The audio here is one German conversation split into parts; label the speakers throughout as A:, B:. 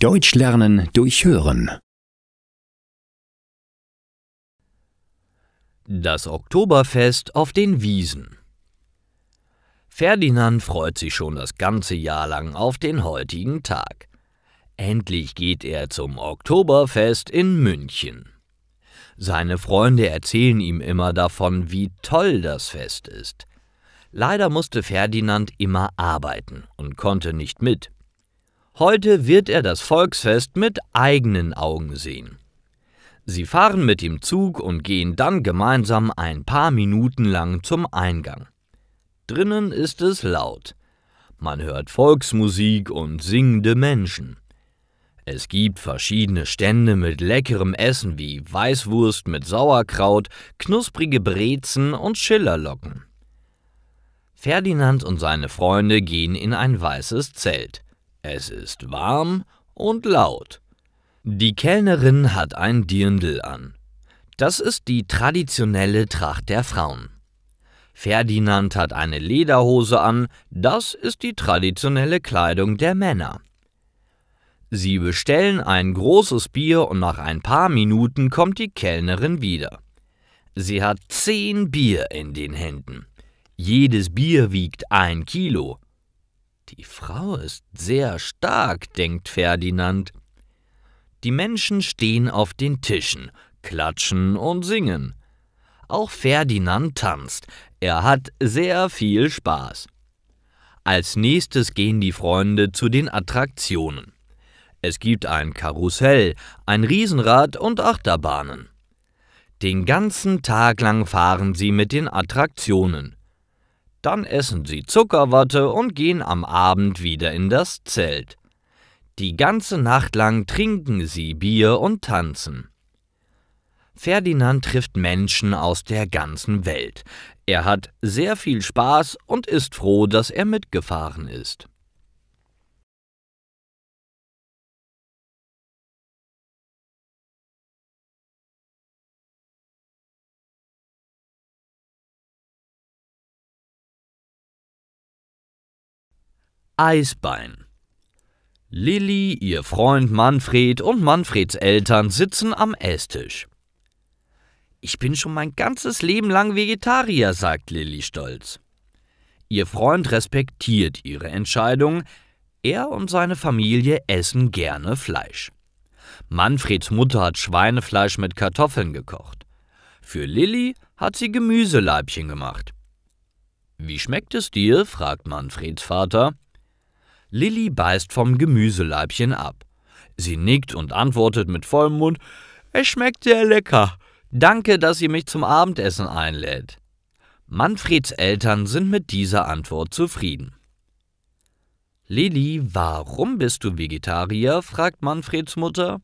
A: Deutsch lernen durch Hören.
B: Das Oktoberfest auf den Wiesen. Ferdinand freut sich schon das ganze Jahr lang auf den heutigen Tag. Endlich geht er zum Oktoberfest in München. Seine Freunde erzählen ihm immer davon, wie toll das Fest ist. Leider musste Ferdinand immer arbeiten und konnte nicht mit. Heute wird er das Volksfest mit eigenen Augen sehen. Sie fahren mit dem Zug und gehen dann gemeinsam ein paar Minuten lang zum Eingang. Drinnen ist es laut. Man hört Volksmusik und singende Menschen. Es gibt verschiedene Stände mit leckerem Essen wie Weißwurst mit Sauerkraut, knusprige Brezen und Schillerlocken. Ferdinand und seine Freunde gehen in ein weißes Zelt. Es ist warm und laut. Die Kellnerin hat ein Dirndl an. Das ist die traditionelle Tracht der Frauen. Ferdinand hat eine Lederhose an, das ist die traditionelle Kleidung der Männer. Sie bestellen ein großes Bier und nach ein paar Minuten kommt die Kellnerin wieder. Sie hat 10 Bier in den Händen. Jedes Bier wiegt 1 Kilo. Die Frau ist sehr stark, denkt Ferdinand. Die Menschen stehen auf den Tischen, klatschen und singen. Auch Ferdinand tanzt. Er hat sehr viel Spaß. Als nächstes gehen die Freunde zu den Attraktionen. Es gibt ein Karussell, ein Riesenrad und Achterbahnen. Den ganzen Tag lang fahren sie mit den Attraktionen. Dann essen sie Zuckerwatte und gehen am Abend wieder in das Zelt. Die ganze Nacht lang trinken sie Bier und tanzen. Ferdinand trifft Menschen aus der ganzen Welt. Er hat sehr viel Spaß und ist froh, dass er mitgefahren ist. Eisbein. Lilli, ihr Freund Manfred und Manfreds Eltern sitzen am Esstisch. »Ich bin schon mein ganzes Leben lang Vegetarier«, sagt Lilli stolz. Ihr Freund respektiert ihre Entscheidung. Er und seine Familie essen gerne Fleisch. Manfreds Mutter hat Schweinefleisch mit Kartoffeln gekocht. Für Lilli hat sie Gemüseleibchen gemacht. »Wie schmeckt es dir?«, fragt Manfreds Vater. Lilli beißt vom Gemüseleibchen ab. Sie nickt und antwortet mit vollem Mund: »Es schmeckt sehr lecker. Danke, dass ihr mich zum Abendessen einlädt.« Manfreds Eltern sind mit dieser Antwort zufrieden. »Lilli, warum bist du Vegetarier?«, fragt Manfreds Mutter.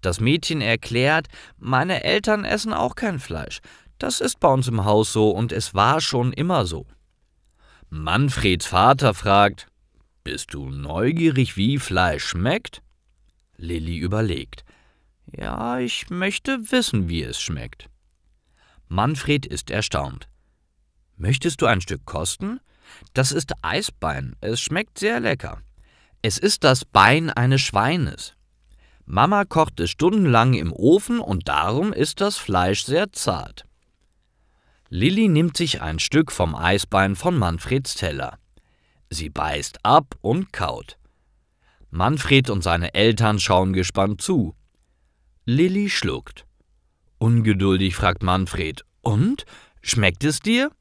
B: Das Mädchen erklärt: »Meine Eltern essen auch kein Fleisch. Das ist bei uns im Haus so und es war schon immer so.« Manfreds Vater fragt: »Bist du neugierig, wie Fleisch schmeckt?« Lilli überlegt. »Ja, ich möchte wissen, wie es schmeckt.« Manfred ist erstaunt. »Möchtest du ein Stück kosten? Das ist Eisbein, es schmeckt sehr lecker. Es ist das Bein eines Schweines. Mama kocht es stundenlang im Ofen und darum ist das Fleisch sehr zart.« Lilli nimmt sich ein Stück vom Eisbein von Manfreds Teller. Sie beißt ab und kaut. Manfred und seine Eltern schauen gespannt zu. Lilli schluckt. Ungeduldig fragt Manfred: »Und? Schmeckt es dir?«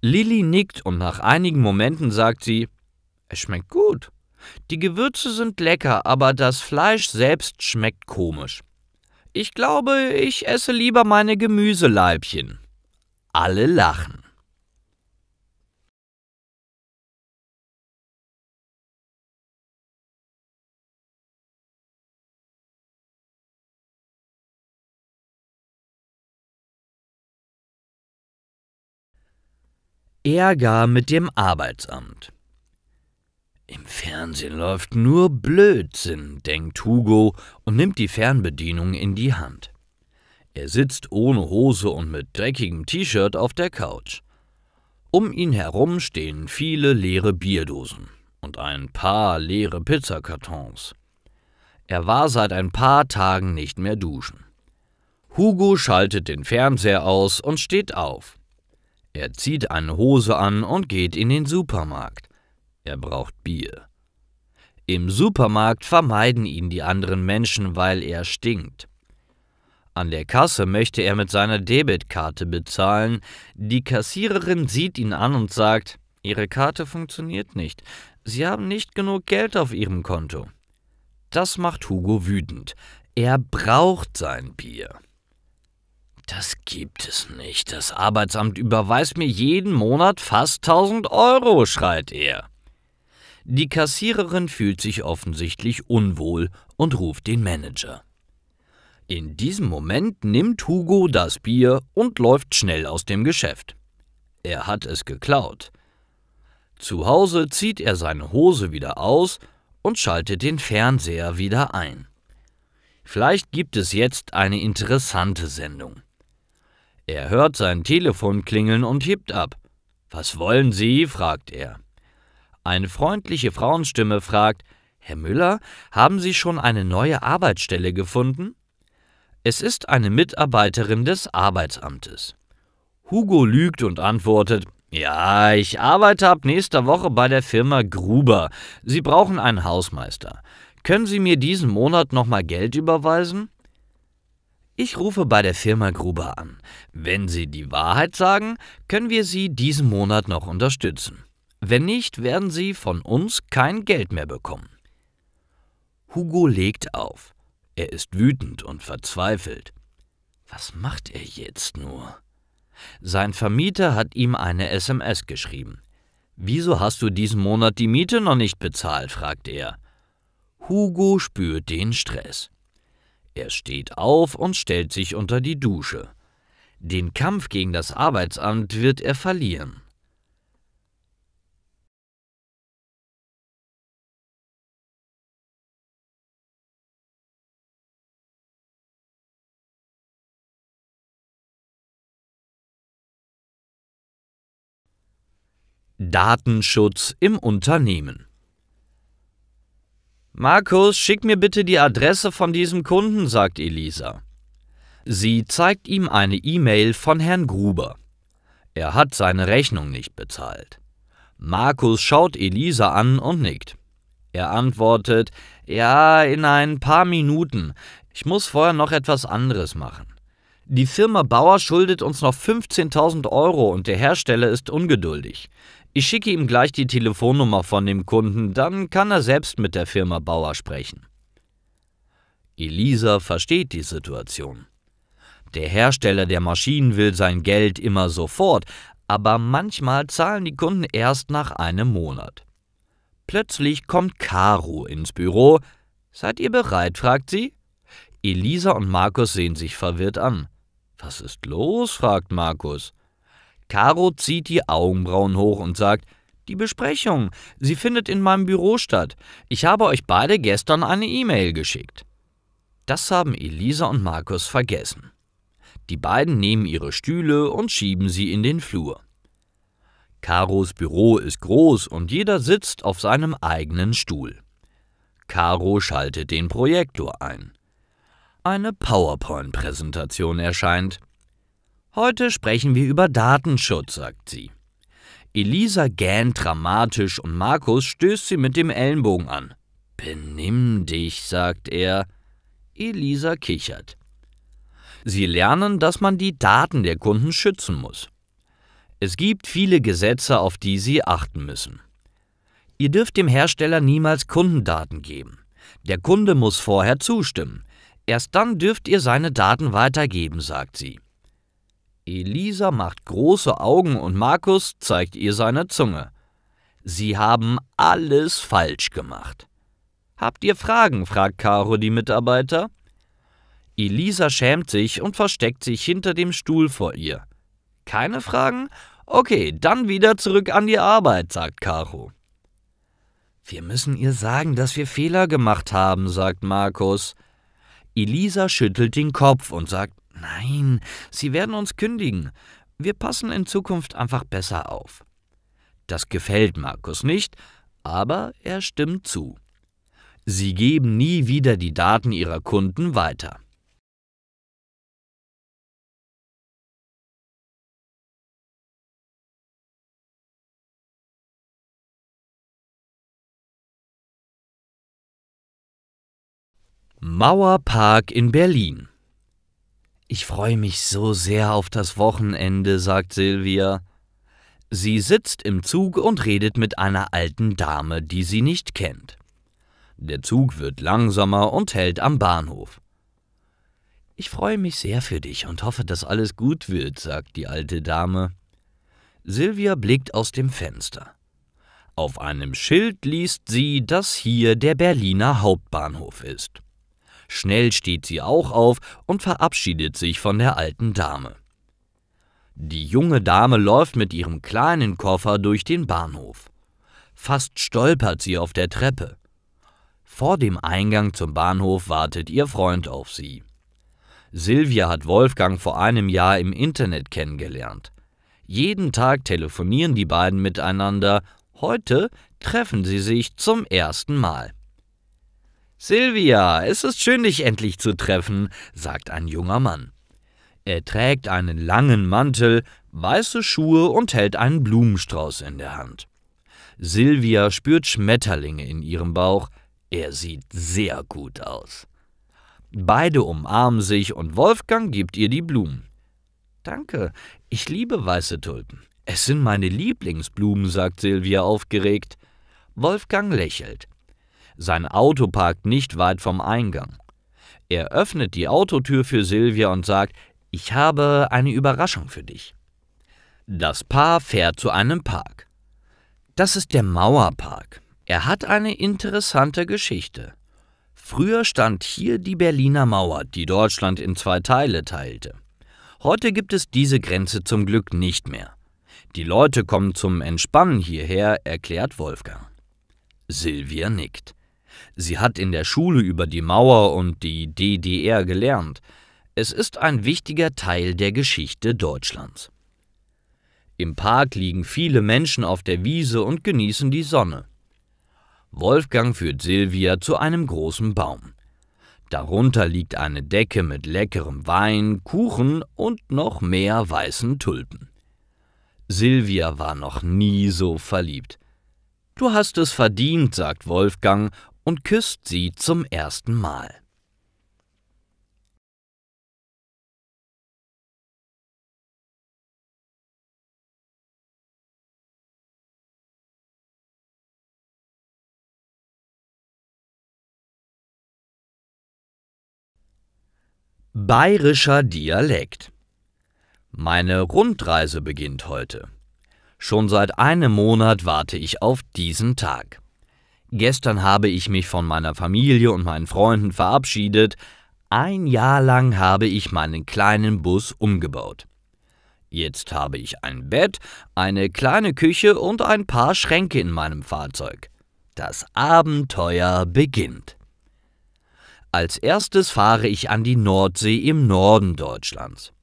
B: Lilli nickt und nach einigen Momenten sagt sie: »Es schmeckt gut. Die Gewürze sind lecker, aber das Fleisch selbst schmeckt komisch. Ich glaube, ich esse lieber meine Gemüseleibchen.« Alle lachen. Ärger mit dem Arbeitsamt. Im Fernsehen läuft nur Blödsinn, denkt Hugo und nimmt die Fernbedienung in die Hand. Er sitzt ohne Hose und mit dreckigem T-Shirt auf der Couch. Um ihn herum stehen viele leere Bierdosen und ein paar leere Pizzakartons. Er war seit ein paar Tagen nicht mehr duschen. Hugo schaltet den Fernseher aus und steht auf. Er zieht eine Hose an und geht in den Supermarkt. Er braucht Bier. Im Supermarkt vermeiden ihn die anderen Menschen, weil er stinkt. An der Kasse möchte er mit seiner Debitkarte bezahlen. Die Kassiererin sieht ihn an und sagt: »Ihre Karte funktioniert nicht. Sie haben nicht genug Geld auf Ihrem Konto.« Das macht Hugo wütend. Er braucht sein Bier. »Das gibt es nicht. Das Arbeitsamt überweist mir jeden Monat fast 1.000 €, schreit er. Die Kassiererin fühlt sich offensichtlich unwohl und ruft den Manager. In diesem Moment nimmt Hugo das Bier und läuft schnell aus dem Geschäft. Er hat es geklaut. Zu Hause zieht er seine Hose wieder aus und schaltet den Fernseher wieder ein. Vielleicht gibt es jetzt eine interessante Sendung. Er hört sein Telefon klingeln und hebt ab. »Was wollen Sie?« fragt er. Eine freundliche Frauenstimme fragt: »Herr Müller, haben Sie schon eine neue Arbeitsstelle gefunden?« Es ist eine Mitarbeiterin des Arbeitsamtes. Hugo lügt und antwortet: »Ja, ich arbeite ab nächster Woche bei der Firma Gruber. Sie brauchen einen Hausmeister. Können Sie mir diesen Monat nochmal Geld überweisen?« »Ich rufe bei der Firma Gruber an. Wenn Sie die Wahrheit sagen, können wir Sie diesen Monat noch unterstützen. Wenn nicht, werden Sie von uns kein Geld mehr bekommen.« Hugo legt auf. Er ist wütend und verzweifelt. Was macht er jetzt nur? Sein Vermieter hat ihm eine SMS geschrieben. »Wieso hast du diesen Monat die Miete noch nicht bezahlt?« fragt er. Hugo spürt den Stress. Er steht auf und stellt sich unter die Dusche. Den Kampf gegen das Arbeitsamt wird er verlieren. Datenschutz im Unternehmen. »Markus, schick mir bitte die Adresse von diesem Kunden«, sagt Elisa. Sie zeigt ihm eine E-Mail von Herrn Gruber. Er hat seine Rechnung nicht bezahlt. Markus schaut Elisa an und nickt. Er antwortet: »Ja, in ein paar Minuten. Ich muss vorher noch etwas anderes machen. Die Firma Bauer schuldet uns noch 15.000 € und der Hersteller ist ungeduldig. Ich schicke ihm gleich die Telefonnummer von dem Kunden, dann kann er selbst mit der Firma Bauer sprechen.« Elisa versteht die Situation. Der Hersteller der Maschinen will sein Geld immer sofort, aber manchmal zahlen die Kunden erst nach einem Monat. Plötzlich kommt Caro ins Büro. »Seid ihr bereit?« fragt sie. Elisa und Markus sehen sich verwirrt an. »Was ist los?« fragt Markus. Caro zieht die Augenbrauen hoch und sagt: »Die Besprechung, sie findet in meinem Büro statt. Ich habe euch beide gestern eine E-Mail geschickt.« Das haben Elisa und Markus vergessen. Die beiden nehmen ihre Stühle und schieben sie in den Flur. Caros Büro ist groß und jeder sitzt auf seinem eigenen Stuhl. Caro schaltet den Projektor ein. Eine PowerPoint-Präsentation erscheint. »Heute sprechen wir über Datenschutz«, sagt sie. Elisa gähnt dramatisch und Markus stößt sie mit dem Ellenbogen an. »Benimm dich«, sagt er. Elisa kichert. Sie lernen, dass man die Daten der Kunden schützen muss. Es gibt viele Gesetze, auf die sie achten müssen. Ihr dürft dem Hersteller niemals Kundendaten geben. Der Kunde muss vorher zustimmen. Erst dann dürft ihr seine Daten weitergeben, sagt sie. Elisa macht große Augen und Markus zeigt ihr seine Zunge. Sie haben alles falsch gemacht. »Habt ihr Fragen?« fragt Caro die Mitarbeiter. Elisa schämt sich und versteckt sich hinter dem Stuhl vor ihr. »Keine Fragen? Okay, dann wieder zurück an die Arbeit«, sagt Caro. »Wir müssen ihr sagen, dass wir Fehler gemacht haben«, sagt Markus. Elisa schüttelt den Kopf und sagt: »Nein, sie werden uns kündigen. Wir passen in Zukunft einfach besser auf.« Das gefällt Markus nicht, aber er stimmt zu. Sie geben nie wieder die Daten ihrer Kunden weiter. Mauerpark in Berlin. Ich freue mich so sehr auf das Wochenende, sagt Silvia. Sie sitzt im Zug und redet mit einer alten Dame, die sie nicht kennt. Der Zug wird langsamer und hält am Bahnhof. Ich freue mich sehr für dich und hoffe, dass alles gut wird, sagt die alte Dame. Silvia blickt aus dem Fenster. Auf einem Schild liest sie, dass hier der Berliner Hauptbahnhof ist. Schnell steht sie auch auf und verabschiedet sich von der alten Dame. Die junge Dame läuft mit ihrem kleinen Koffer durch den Bahnhof. Fast stolpert sie auf der Treppe. Vor dem Eingang zum Bahnhof wartet ihr Freund auf sie. Silvia hat Wolfgang vor einem Jahr im Internet kennengelernt. Jeden Tag telefonieren die beiden miteinander. Heute treffen sie sich zum ersten Mal. »Silvia, es ist schön, dich endlich zu treffen«, sagt ein junger Mann. Er trägt einen langen Mantel, weiße Schuhe und hält einen Blumenstrauß in der Hand. Silvia spürt Schmetterlinge in ihrem Bauch. Er sieht sehr gut aus. Beide umarmen sich und Wolfgang gibt ihr die Blumen. »Danke, ich liebe weiße Tulpen. Es sind meine Lieblingsblumen«, sagt Silvia aufgeregt. Wolfgang lächelt. Sein Auto parkt nicht weit vom Eingang. Er öffnet die Autotür für Silvia und sagt, »Ich habe eine Überraschung für dich.« Das Paar fährt zu einem Park. Das ist der Mauerpark. Er hat eine interessante Geschichte. Früher stand hier die Berliner Mauer, die Deutschland in 2 Teile teilte. Heute gibt es diese Grenze zum Glück nicht mehr. Die Leute kommen zum Entspannen hierher, erklärt Wolfgang. Silvia nickt. Sie hat in der Schule über die Mauer und die DDR gelernt. Es ist ein wichtiger Teil der Geschichte Deutschlands. Im Park liegen viele Menschen auf der Wiese und genießen die Sonne. Wolfgang führt Silvia zu einem großen Baum. Darunter liegt eine Decke mit leckerem Wein, Kuchen und noch mehr weißen Tulpen. Silvia war noch nie so verliebt. »Du hast es verdient«, sagt Wolfgang und küsst sie zum ersten Mal. Bayerischer Dialekt. Meine Rundreise beginnt heute. Schon seit einem Monat warte ich auf diesen Tag. Gestern habe ich mich von meiner Familie und meinen Freunden verabschiedet. Ein Jahr lang habe ich meinen kleinen Bus umgebaut. Jetzt habe ich ein Bett, eine kleine Küche und ein paar Schränke in meinem Fahrzeug. Das Abenteuer beginnt. Als erstes fahre ich an die Nordsee im Norden Deutschlands.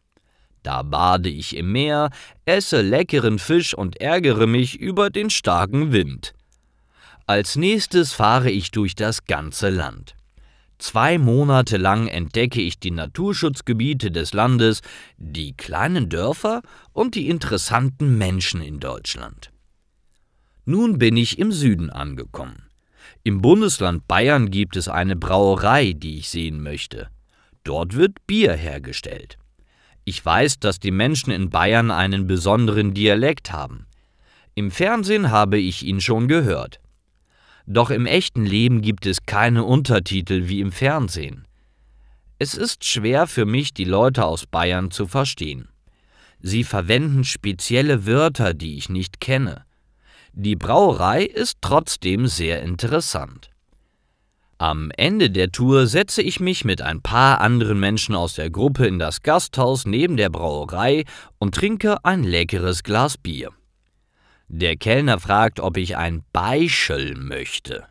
B: Da bade ich im Meer, esse leckeren Fisch und ärgere mich über den starken Wind. Als nächstes fahre ich durch das ganze Land. 2 Monate lang entdecke ich die Naturschutzgebiete des Landes, die kleinen Dörfer und die interessanten Menschen in Deutschland. Nun bin ich im Süden angekommen. Im Bundesland Bayern gibt es eine Brauerei, die ich sehen möchte. Dort wird Bier hergestellt. Ich weiß, dass die Menschen in Bayern einen besonderen Dialekt haben. Im Fernsehen habe ich ihn schon gehört. Doch im echten Leben gibt es keine Untertitel wie im Fernsehen. Es ist schwer für mich, die Leute aus Bayern zu verstehen. Sie verwenden spezielle Wörter, die ich nicht kenne. Die Brauerei ist trotzdem sehr interessant. Am Ende der Tour setze ich mich mit ein paar anderen Menschen aus der Gruppe in das Gasthaus neben der Brauerei und trinke ein leckeres Glas Bier. Der Kellner fragt, ob ich ein Baischl möchte.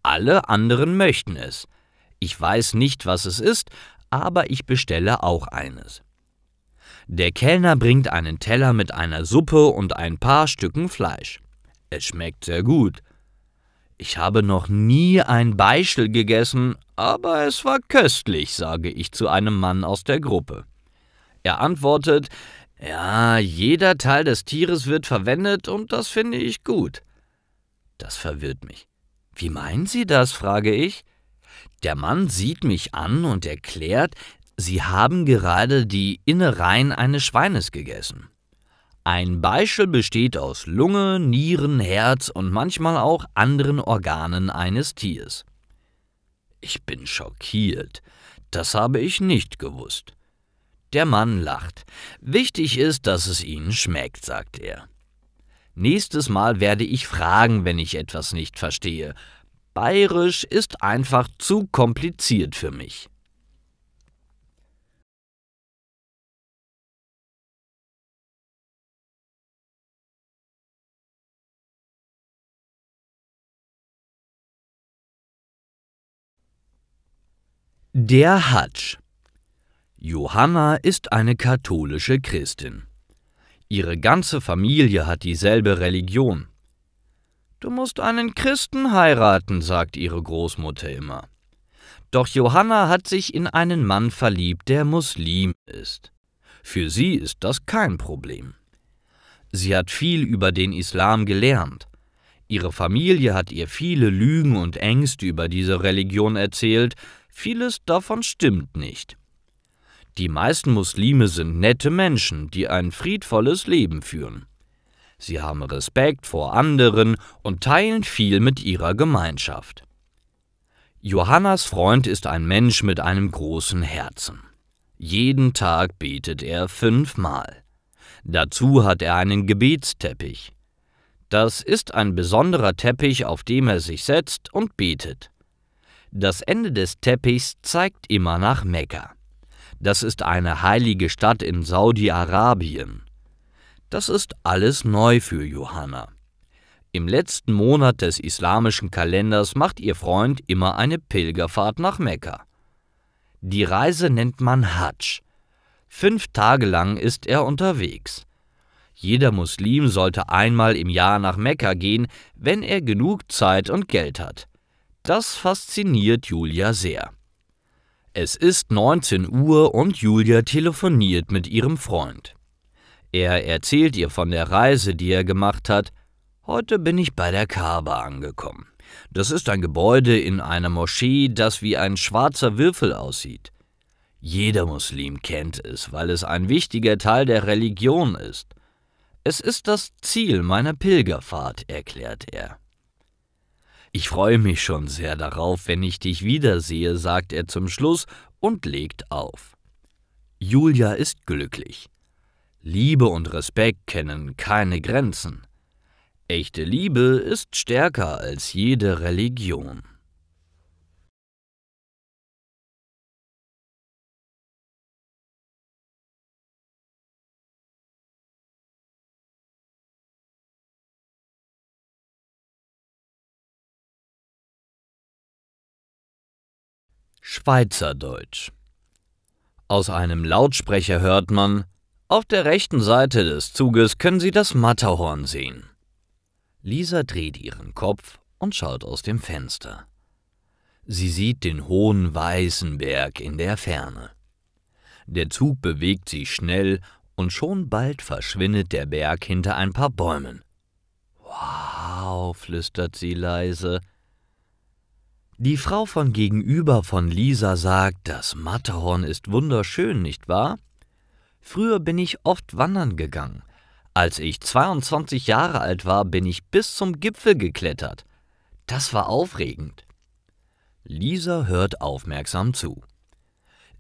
B: Alle anderen möchten es. Ich weiß nicht, was es ist, aber ich bestelle auch eines. Der Kellner bringt einen Teller mit einer Suppe und ein paar Stücken Fleisch. Es schmeckt sehr gut. Ich habe noch nie ein Beischel gegessen, aber es war köstlich, sage ich zu einem Mann aus der Gruppe. Er antwortet, ja, jeder Teil des Tieres wird verwendet und das finde ich gut. Das verwirrt mich. Wie meinen Sie das, frage ich. Der Mann sieht mich an und erklärt, Sie haben gerade die Innereien eines Schweines gegessen. Ein Beischel besteht aus Lunge, Nieren, Herz und manchmal auch anderen Organen eines Tiers. Ich bin schockiert. Das habe ich nicht gewusst. Der Mann lacht. Wichtig ist, dass es Ihnen schmeckt, sagt er. Nächstes Mal werde ich fragen, wenn ich etwas nicht verstehe. Bayerisch ist einfach zu kompliziert für mich. Der Hadsch. Johanna ist eine katholische Christin. Ihre ganze Familie hat dieselbe Religion. »Du musst einen Christen heiraten«, sagt ihre Großmutter immer. Doch Johanna hat sich in einen Mann verliebt, der Muslim ist. Für sie ist das kein Problem. Sie hat viel über den Islam gelernt. Ihre Familie hat ihr viele Lügen und Ängste über diese Religion erzählt, vieles davon stimmt nicht. Die meisten Muslime sind nette Menschen, die ein friedvolles Leben führen. Sie haben Respekt vor anderen und teilen viel mit ihrer Gemeinschaft. Johannas Freund ist ein Mensch mit einem großen Herzen. Jeden Tag betet er 5-mal. Dazu hat er einen Gebetsteppich. Das ist ein besonderer Teppich, auf dem er sich setzt und betet. Das Ende des Teppichs zeigt immer nach Mekka. Das ist eine heilige Stadt in Saudi-Arabien. Das ist alles neu für Johanna. Im letzten Monat des islamischen Kalenders macht ihr Freund immer eine Pilgerfahrt nach Mekka. Die Reise nennt man Hadsch. 5 Tage lang ist er unterwegs. Jeder Muslim sollte einmal im Jahr nach Mekka gehen, wenn er genug Zeit und Geld hat. Das fasziniert Julia sehr. Es ist 19 Uhr und Julia telefoniert mit ihrem Freund. Er erzählt ihr von der Reise, die er gemacht hat. Heute bin ich bei der Kaaba angekommen. Das ist ein Gebäude in einer Moschee, das wie ein schwarzer Würfel aussieht. Jeder Muslim kennt es, weil es ein wichtiger Teil der Religion ist. Es ist das Ziel meiner Pilgerfahrt, erklärt er. Ich freue mich schon sehr darauf, wenn ich dich wiedersehe, sagt er zum Schluss und legt auf. Julia ist glücklich. Liebe und Respekt kennen keine Grenzen. Echte Liebe ist stärker als jede Religion. Schweizerdeutsch. Aus einem Lautsprecher hört man: Auf der rechten Seite des Zuges können Sie das Matterhorn sehen. Lisa dreht ihren Kopf und schaut aus dem Fenster. Sie sieht den hohen weißen Berg in der Ferne. Der Zug bewegt sich schnell und schon bald verschwindet der Berg hinter ein paar Bäumen. »Wow«, flüstert sie leise. Die Frau von gegenüber von Lisa sagt, das Matterhorn ist wunderschön, nicht wahr? Früher bin ich oft wandern gegangen. Als ich 22 Jahre alt war, bin ich bis zum Gipfel geklettert. Das war aufregend. Lisa hört aufmerksam zu.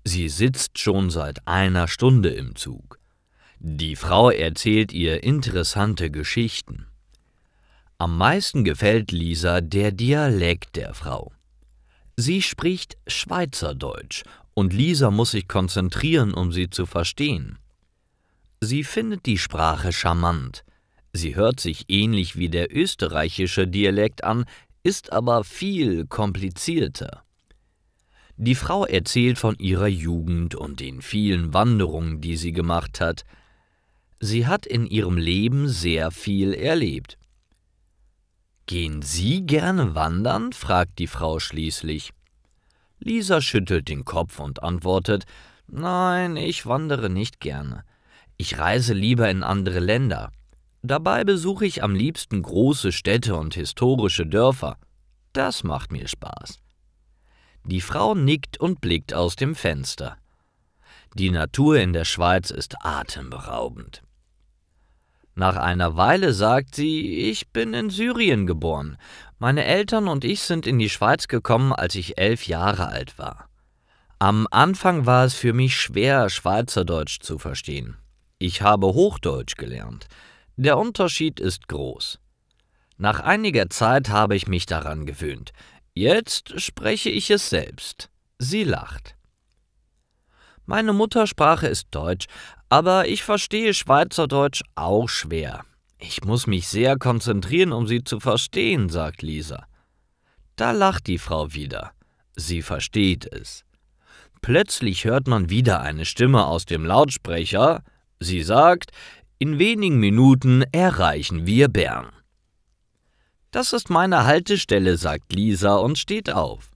B: Sie sitzt schon seit einer Stunde im Zug. Die Frau erzählt ihr interessante Geschichten. Am meisten gefällt Lisa der Dialekt der Frau. Sie spricht Schweizerdeutsch und Lisa muss sich konzentrieren, um sie zu verstehen. Sie findet die Sprache charmant. Sie hört sich ähnlich wie der österreichische Dialekt an, ist aber viel komplizierter. Die Frau erzählt von ihrer Jugend und den vielen Wanderungen, die sie gemacht hat. Sie hat in ihrem Leben sehr viel erlebt. »Gehen Sie gerne wandern?« fragt die Frau schließlich. Lisa schüttelt den Kopf und antwortet: »Nein, ich wandere nicht gerne. Ich reise lieber in andere Länder. Dabei besuche ich am liebsten große Städte und historische Dörfer. Das macht mir Spaß.« Die Frau nickt und blickt aus dem Fenster. Die Natur in der Schweiz ist atemberaubend. Nach einer Weile sagt sie: »Ich bin in Syrien geboren. Meine Eltern und ich sind in die Schweiz gekommen, als ich 11 Jahre alt war. Am Anfang war es für mich schwer, Schweizerdeutsch zu verstehen. Ich habe Hochdeutsch gelernt. Der Unterschied ist groß. Nach einiger Zeit habe ich mich daran gewöhnt. Jetzt spreche ich es selbst.« Sie lacht. »Meine Muttersprache ist Deutsch, aber ich verstehe Schweizerdeutsch auch schwer. Ich muss mich sehr konzentrieren, um sie zu verstehen«, sagt Lisa. Da lacht die Frau wieder. Sie versteht es. Plötzlich hört man wieder eine Stimme aus dem Lautsprecher. Sie sagt: »In wenigen Minuten erreichen wir Bern.« »Das ist meine Haltestelle«, sagt Lisa und steht auf.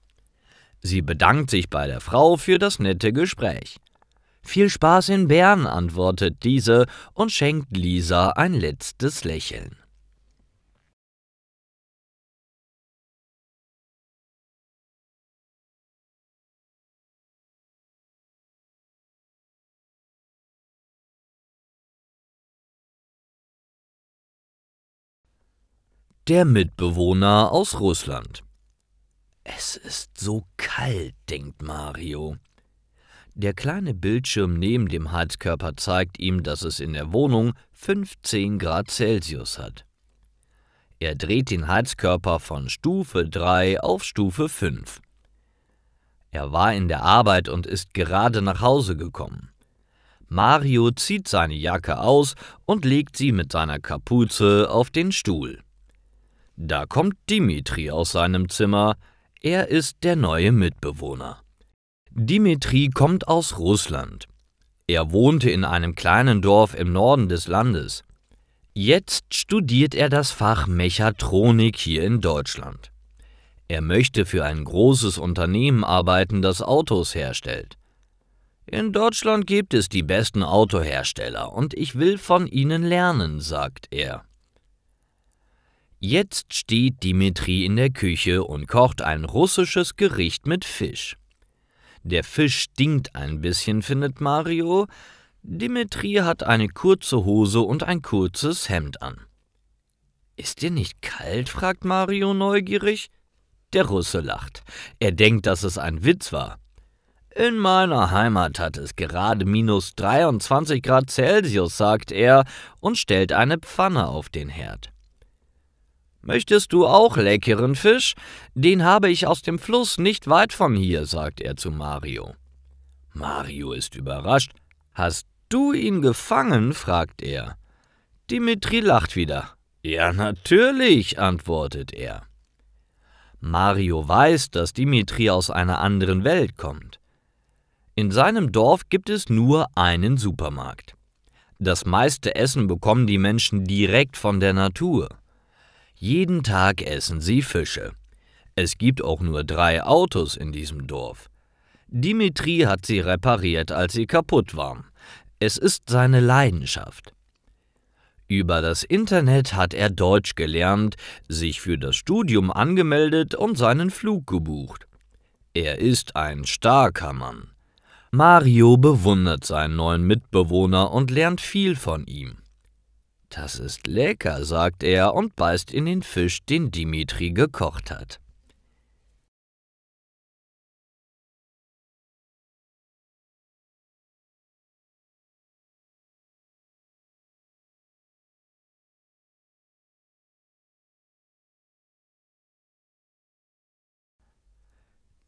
B: Sie bedankt sich bei der Frau für das nette Gespräch. »Viel Spaß in Bern«, antwortet diese und schenkt Lisa ein letztes Lächeln. Der Mitbewohner aus Russland. »Es ist so kalt«, denkt Mario. Der kleine Bildschirm neben dem Heizkörper zeigt ihm, dass es in der Wohnung 15 Grad Celsius hat. Er dreht den Heizkörper von Stufe 3 auf Stufe 5. Er war in der Arbeit und ist gerade nach Hause gekommen. Mario zieht seine Jacke aus und legt sie mit seiner Kapuze auf den Stuhl. Da kommt Dimitri aus seinem Zimmer. Er ist der neue Mitbewohner. Dimitri kommt aus Russland. Er wohnte in einem kleinen Dorf im Norden des Landes. Jetzt studiert er das Fach Mechatronik hier in Deutschland. Er möchte für ein großes Unternehmen arbeiten, das Autos herstellt. »In Deutschland gibt es die besten Autohersteller und ich will von ihnen lernen«, sagt er. Jetzt steht Dimitri in der Küche und kocht ein russisches Gericht mit Fisch. Der Fisch stinkt ein bisschen, findet Mario. Dimitri hat eine kurze Hose und ein kurzes Hemd an. »Ist dir nicht kalt?« fragt Mario neugierig. Der Russe lacht. Er denkt, dass es ein Witz war. »In meiner Heimat hat es gerade minus 23 Grad Celsius«, sagt er und stellt eine Pfanne auf den Herd. »Möchtest du auch leckeren Fisch? Den habe ich aus dem Fluss nicht weit von hier«, sagt er zu Mario. Mario ist überrascht. »Hast du ihn gefangen?«, fragt er. Dimitri lacht wieder. »Ja, natürlich«, antwortet er. Mario weiß, dass Dimitri aus einer anderen Welt kommt. In seinem Dorf gibt es nur einen Supermarkt. Das meiste Essen bekommen die Menschen direkt von der Natur. Jeden Tag essen sie Fische. Es gibt auch nur 3 Autos in diesem Dorf. Dimitri hat sie repariert, als sie kaputt waren. Es ist seine Leidenschaft. Über das Internet hat er Deutsch gelernt, sich für das Studium angemeldet und seinen Flug gebucht. Er ist ein starker Mann. Mario bewundert seinen neuen Mitbewohner und lernt viel von ihm. »Das ist lecker«, sagt er und beißt in den Fisch, den Dimitri gekocht hat.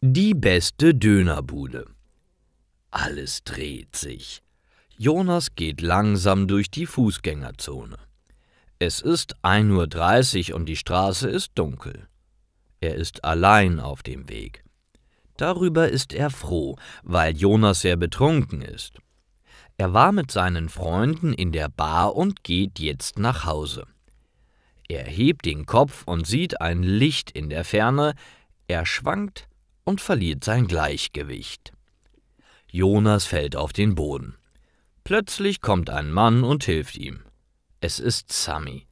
B: Die beste Dönerbude. Alles dreht sich. Jonas geht langsam durch die Fußgängerzone. Es ist 1:30 Uhr und die Straße ist dunkel. Er ist allein auf dem Weg. Darüber ist er froh, weil Jonas sehr betrunken ist. Er war mit seinen Freunden in der Bar und geht jetzt nach Hause. Er hebt den Kopf und sieht ein Licht in der Ferne. Er schwankt und verliert sein Gleichgewicht. Jonas fällt auf den Boden. Plötzlich kommt ein Mann und hilft ihm. Es ist Sammy.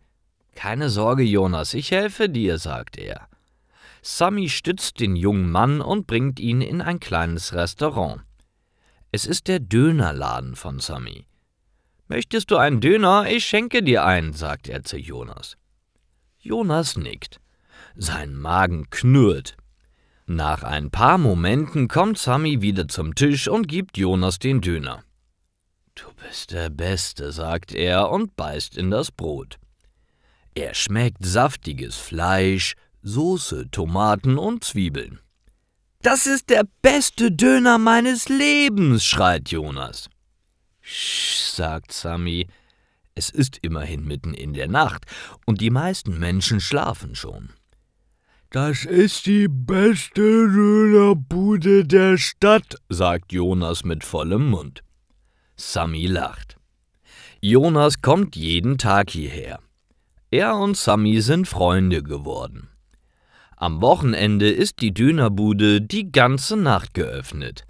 B: »Keine Sorge, Jonas, ich helfe dir«, sagt er. Sammy stützt den jungen Mann und bringt ihn in ein kleines Restaurant. Es ist der Dönerladen von Sammy. »Möchtest du einen Döner? Ich schenke dir einen«, sagt er zu Jonas. Jonas nickt. Sein Magen knurrt. Nach ein paar Momenten kommt Sammy wieder zum Tisch und gibt Jonas den Döner. »Du bist der Beste«, sagt er und beißt in das Brot. Er schmeckt saftiges Fleisch, Soße, Tomaten und Zwiebeln. »Das ist der beste Döner meines Lebens«, schreit Jonas. »Sch«, sagt Sammy, es ist immerhin mitten in der Nacht und die meisten Menschen schlafen schon. »Das ist die beste Dönerbude der Stadt«, sagt Jonas mit vollem Mund. Sammy lacht. Jonas kommt jeden Tag hierher. Er und Sammy sind Freunde geworden. Am Wochenende ist die Dönerbude die ganze Nacht geöffnet.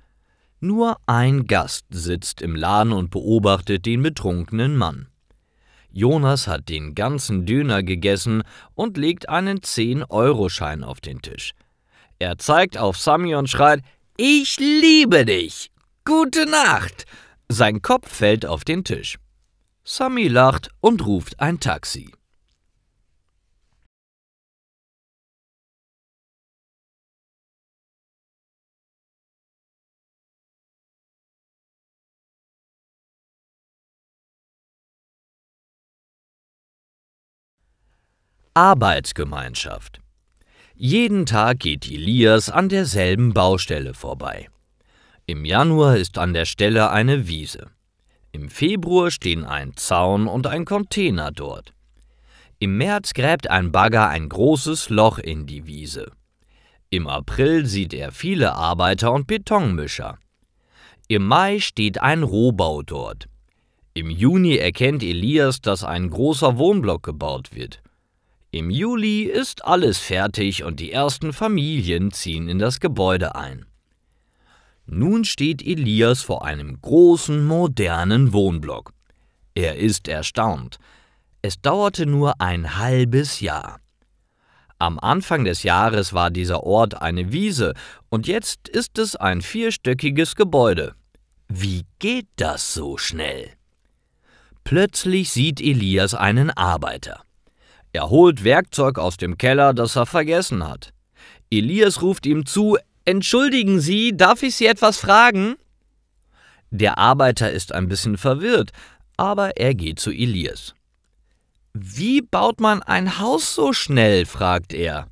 B: Nur ein Gast sitzt im Laden und beobachtet den betrunkenen Mann. Jonas hat den ganzen Döner gegessen und legt einen 10-Euro-Schein auf den Tisch. Er zeigt auf Sammy und schreit: »Ich liebe dich! Gute Nacht!« Sein Kopf fällt auf den Tisch. Sammy lacht und ruft ein Taxi. Arbeitsgemeinschaft. Jeden Tag geht Elias an derselben Baustelle vorbei. Im Januar ist an der Stelle eine Wiese. Im Februar stehen ein Zaun und ein Container dort. Im März gräbt ein Bagger ein großes Loch in die Wiese. Im April sieht er viele Arbeiter und Betonmischer. Im Mai steht ein Rohbau dort. Im Juni erkennt Elias, dass ein großer Wohnblock gebaut wird. Im Juli ist alles fertig und die ersten Familien ziehen in das Gebäude ein. Nun steht Elias vor einem großen, modernen Wohnblock. Er ist erstaunt. Es dauerte nur ein halbes Jahr. Am Anfang des Jahres war dieser Ort eine Wiese und jetzt ist es ein 4-stöckiges Gebäude. Wie geht das so schnell? Plötzlich sieht Elias einen Arbeiter. Er holt Werkzeug aus dem Keller, das er vergessen hat. Elias ruft ihm zu: »Entschuldigen Sie, darf ich Sie etwas fragen?« Der Arbeiter ist ein bisschen verwirrt, aber er geht zu Elias. »Wie baut man ein Haus so schnell?«, fragt er.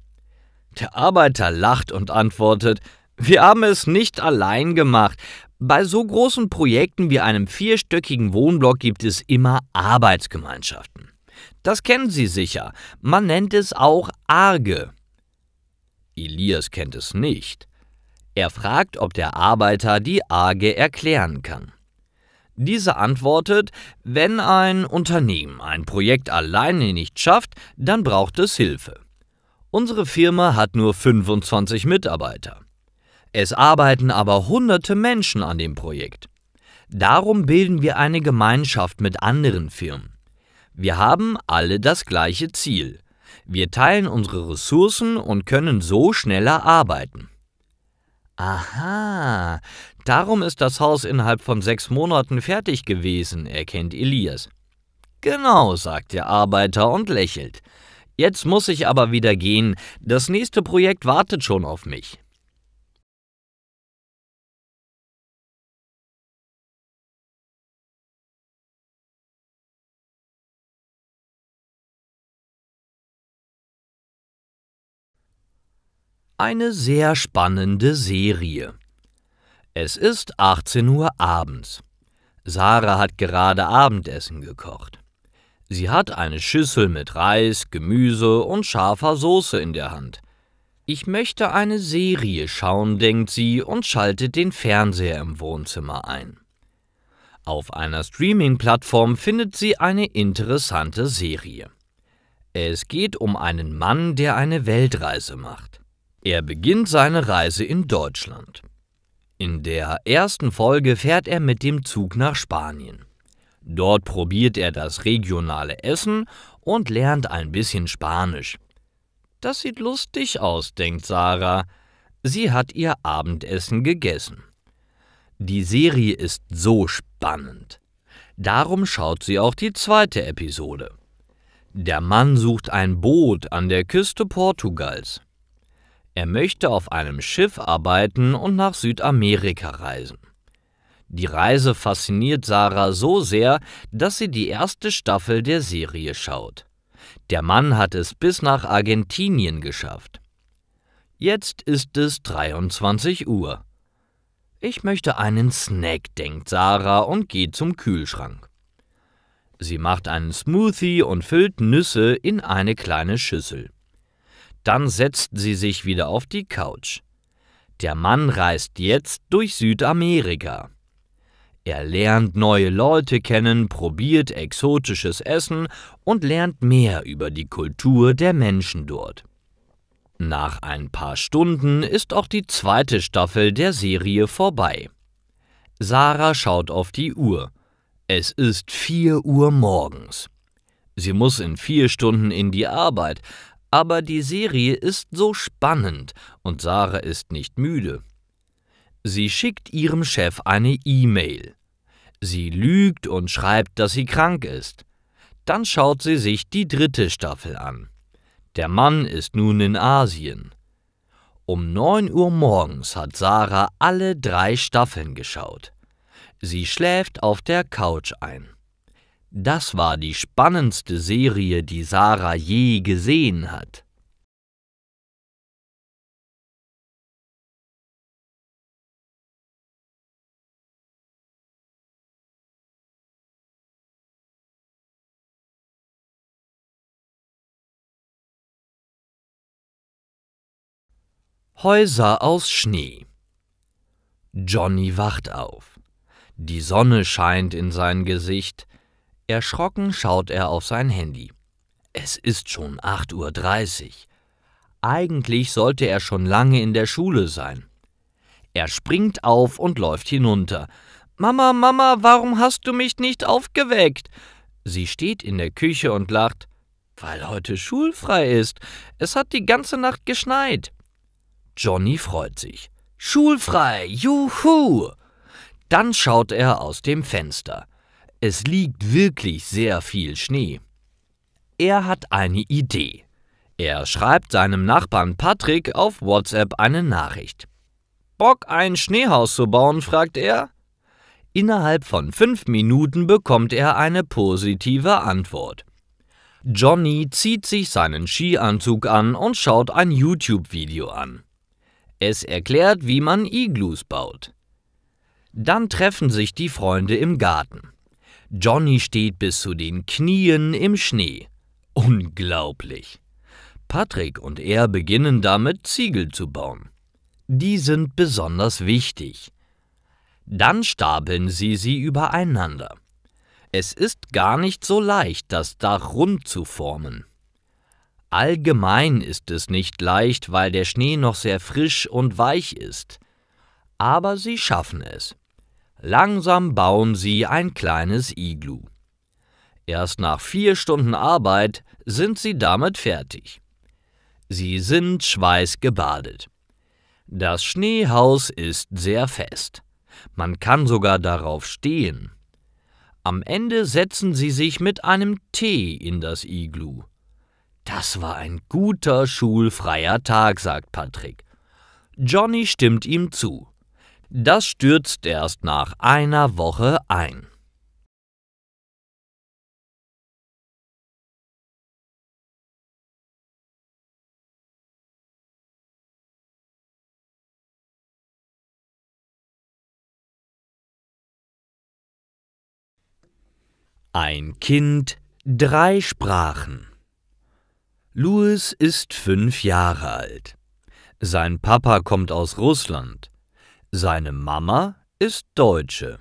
B: Der Arbeiter lacht und antwortet: »Wir haben es nicht allein gemacht. Bei so großen Projekten wie einem 4-stöckigen Wohnblock gibt es immer Arbeitsgemeinschaften. Das kennen Sie sicher. Man nennt es auch Arge.« Elias kennt es nicht. Er fragt, ob der Arbeiter die Arge erklären kann. Dieser antwortet: Wenn ein Unternehmen ein Projekt alleine nicht schafft, dann braucht es Hilfe. Unsere Firma hat nur 25 Mitarbeiter. Es arbeiten aber hunderte Menschen an dem Projekt. Darum bilden wir eine Gemeinschaft mit anderen Firmen. Wir haben alle das gleiche Ziel. Wir teilen unsere Ressourcen und können so schneller arbeiten. Aha, darum ist das Haus innerhalb von 6 Monaten fertig gewesen, erkennt Elias. Genau, sagt der Arbeiter und lächelt. Jetzt muss ich aber wieder gehen, das nächste Projekt wartet schon auf mich. Eine sehr spannende Serie. Es ist 18 Uhr abends. Sarah hat gerade Abendessen gekocht. Sie hat eine Schüssel mit Reis, Gemüse und scharfer Soße in der Hand. Ich möchte eine Serie schauen, denkt sie und schaltet den Fernseher im Wohnzimmer ein. Auf einer Streaming-Plattform findet sie eine interessante Serie. Es geht um einen Mann, der eine Weltreise macht. Er beginnt seine Reise in Deutschland. In der ersten Folge fährt er mit dem Zug nach Spanien. Dort probiert er das regionale Essen und lernt ein bisschen Spanisch. Das sieht lustig aus, denkt Sarah. Sie hat ihr Abendessen gegessen. Die Serie ist so spannend. Darum schaut sie auch die zweite Episode. Der Mann sucht ein Boot an der Küste Portugals. Er möchte auf einem Schiff arbeiten und nach Südamerika reisen. Die Reise fasziniert Sarah so sehr, dass sie die erste Staffel der Serie schaut. Der Mann hat es bis nach Argentinien geschafft. Jetzt ist es 23 Uhr. Ich möchte einen Snack, denkt Sarah und geht zum Kühlschrank. Sie macht einen Smoothie und füllt Nüsse in eine kleine Schüssel. Dann setzt sie sich wieder auf die Couch. Der Mann reist jetzt durch Südamerika. Er lernt neue Leute kennen, probiert exotisches Essen und lernt mehr über die Kultur der Menschen dort. Nach ein paar Stunden ist auch die zweite Staffel der Serie vorbei. Sarah schaut auf die Uhr. Es ist 4 Uhr morgens. Sie muss in 4 Stunden in die Arbeit, aber die Serie ist so spannend und Sarah ist nicht müde. Sie schickt ihrem Chef eine E-Mail. Sie lügt und schreibt, dass sie krank ist. Dann schaut sie sich die dritte Staffel an. Der Mann ist nun in Asien. Um 9 Uhr morgens hat Sarah alle 3 Staffeln geschaut. Sie schläft auf der Couch ein. Das war die spannendste Serie, die Sarah je gesehen hat. Häuser aus Schnee. Johnny wacht auf. Die Sonne scheint in sein Gesicht. Erschrocken schaut er auf sein Handy. Es ist schon 8:30 Uhr. Eigentlich sollte er schon lange in der Schule sein. Er springt auf und läuft hinunter. »Mama, Mama, warum hast du mich nicht aufgeweckt?« Sie steht in der Küche und lacht. »Weil heute schulfrei ist. Es hat die ganze Nacht geschneit.« Johnny freut sich. »Schulfrei, juhu!« Dann schaut er aus dem Fenster. Es liegt wirklich sehr viel Schnee. Er hat eine Idee. Er schreibt seinem Nachbarn Patrick auf WhatsApp eine Nachricht. »Bock, ein Schneehaus zu bauen?« fragt er. Innerhalb von 5 Minuten bekommt er eine positive Antwort. Johnny zieht sich seinen Skianzug an und schaut ein YouTube-Video an. Es erklärt, wie man Iglus baut. Dann treffen sich die Freunde im Garten. Johnny steht bis zu den Knien im Schnee. Unglaublich! Patrick und er beginnen damit, Ziegel zu bauen. Die sind besonders wichtig. Dann stapeln sie übereinander. Es ist gar nicht so leicht, das Dach rund zu formen. Allgemein ist es nicht leicht, weil der Schnee noch sehr frisch und weich ist. Aber sie schaffen es. Langsam bauen sie ein kleines Iglu. Erst nach 4 Stunden Arbeit sind sie damit fertig. Sie sind schweißgebadet. Das Schneehaus ist sehr fest. Man kann sogar darauf stehen. Am Ende setzen sie sich mit einem Tee in das Iglu. »Das war ein guter schulfreier Tag«, sagt Patrick. Johnny stimmt ihm zu. Das stürzt erst nach einer Woche ein. Ein Kind, 3 Sprachen. Louis ist 5 Jahre alt. Sein Papa kommt aus Russland. Seine Mama ist Deutsche.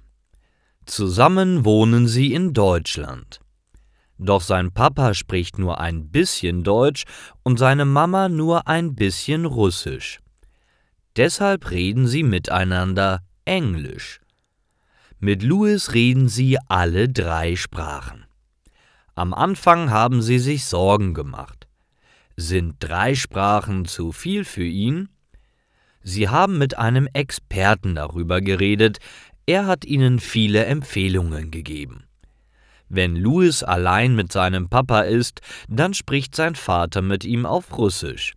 B: Zusammen wohnen sie in Deutschland. Doch sein Papa spricht nur ein bisschen Deutsch und seine Mama nur ein bisschen Russisch. Deshalb reden sie miteinander Englisch. Mit Louis reden sie alle 3 Sprachen. Am Anfang haben sie sich Sorgen gemacht. Sind 3 Sprachen zu viel für ihn? Sie haben mit einem Experten darüber geredet, er hat ihnen viele Empfehlungen gegeben. Wenn Louis allein mit seinem Papa ist, dann spricht sein Vater mit ihm auf Russisch.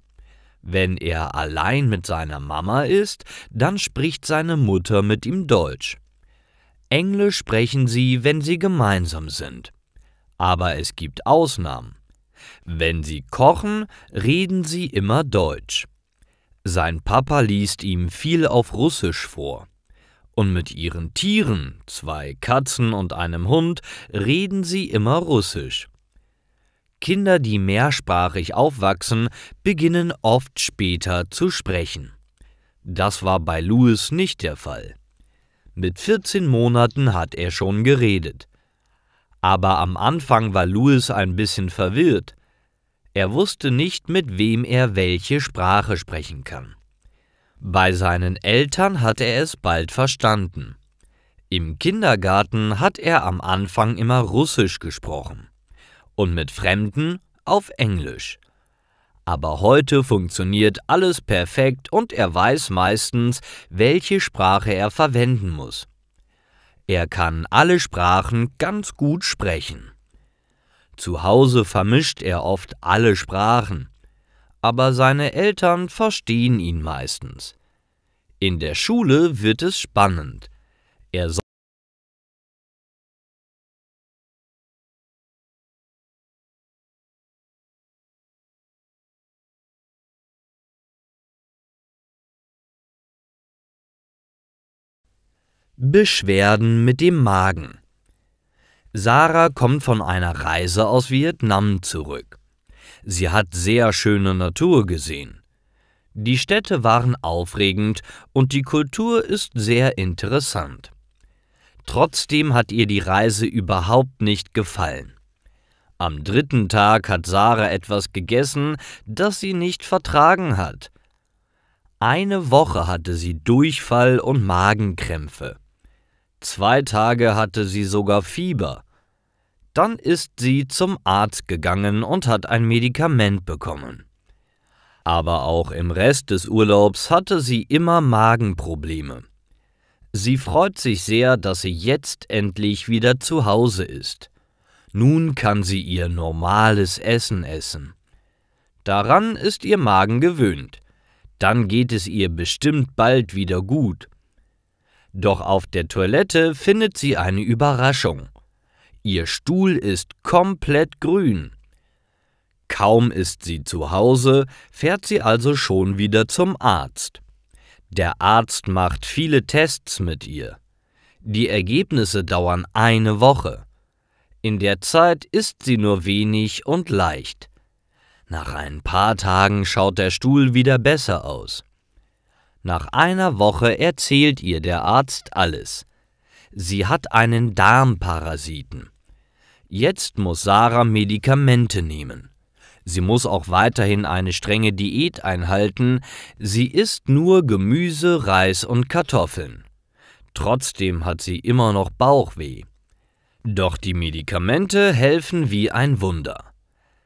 B: Wenn er allein mit seiner Mama ist, dann spricht seine Mutter mit ihm Deutsch. Englisch sprechen sie, wenn sie gemeinsam sind. Aber es gibt Ausnahmen. Wenn sie kochen, reden sie immer Deutsch. Sein Papa liest ihm viel auf Russisch vor. Und mit ihren Tieren, 2 Katzen und einem Hund, reden sie immer Russisch. Kinder, die mehrsprachig aufwachsen, beginnen oft später zu sprechen. Das war bei Louis nicht der Fall. Mit 14 Monaten hat er schon geredet. Aber am Anfang war Louis ein bisschen verwirrt. Er wusste nicht, mit wem er welche Sprache sprechen kann. Bei seinen Eltern hat er es bald verstanden. Im Kindergarten hat er am Anfang immer Russisch gesprochen und mit Fremden auf Englisch. Aber heute funktioniert alles perfekt und er weiß meistens, welche Sprache er verwenden muss. Er kann alle Sprachen ganz gut sprechen. Zu Hause vermischt er oft alle Sprachen. Aber seine Eltern verstehen ihn meistens. In der Schule wird es spannend. Er soll Beschwerden mit dem Magen. Sarah kommt von einer Reise aus Vietnam zurück. Sie hat sehr schöne Natur gesehen. Die Städte waren aufregend und die Kultur ist sehr interessant. Trotzdem hat ihr die Reise überhaupt nicht gefallen. Am 3. Tag hat Sarah etwas gegessen, das sie nicht vertragen hat. Eine Woche hatte sie Durchfall und Magenkrämpfe. 2 Tage hatte sie sogar Fieber. Dann ist sie zum Arzt gegangen und hat ein Medikament bekommen. Aber auch im Rest des Urlaubs hatte sie immer Magenprobleme. Sie freut sich sehr, dass sie jetzt endlich wieder zu Hause ist. Nun kann sie ihr normales Essen essen. Daran ist ihr Magen gewöhnt. Dann geht es ihr bestimmt bald wieder gut. Doch auf der Toilette findet sie eine Überraschung. Ihr Stuhl ist komplett grün. Kaum ist sie zu Hause, fährt sie also schon wieder zum Arzt. Der Arzt macht viele Tests mit ihr. Die Ergebnisse dauern eine Woche. In der Zeit isst sie nur wenig und leicht. Nach ein paar Tagen schaut der Stuhl wieder besser aus. Nach einer Woche erzählt ihr der Arzt alles. Sie hat einen Darmparasiten. Jetzt muss Sarah Medikamente nehmen. Sie muss auch weiterhin eine strenge Diät einhalten. Sie isst nur Gemüse, Reis und Kartoffeln. Trotzdem hat sie immer noch Bauchweh. Doch die Medikamente helfen wie ein Wunder.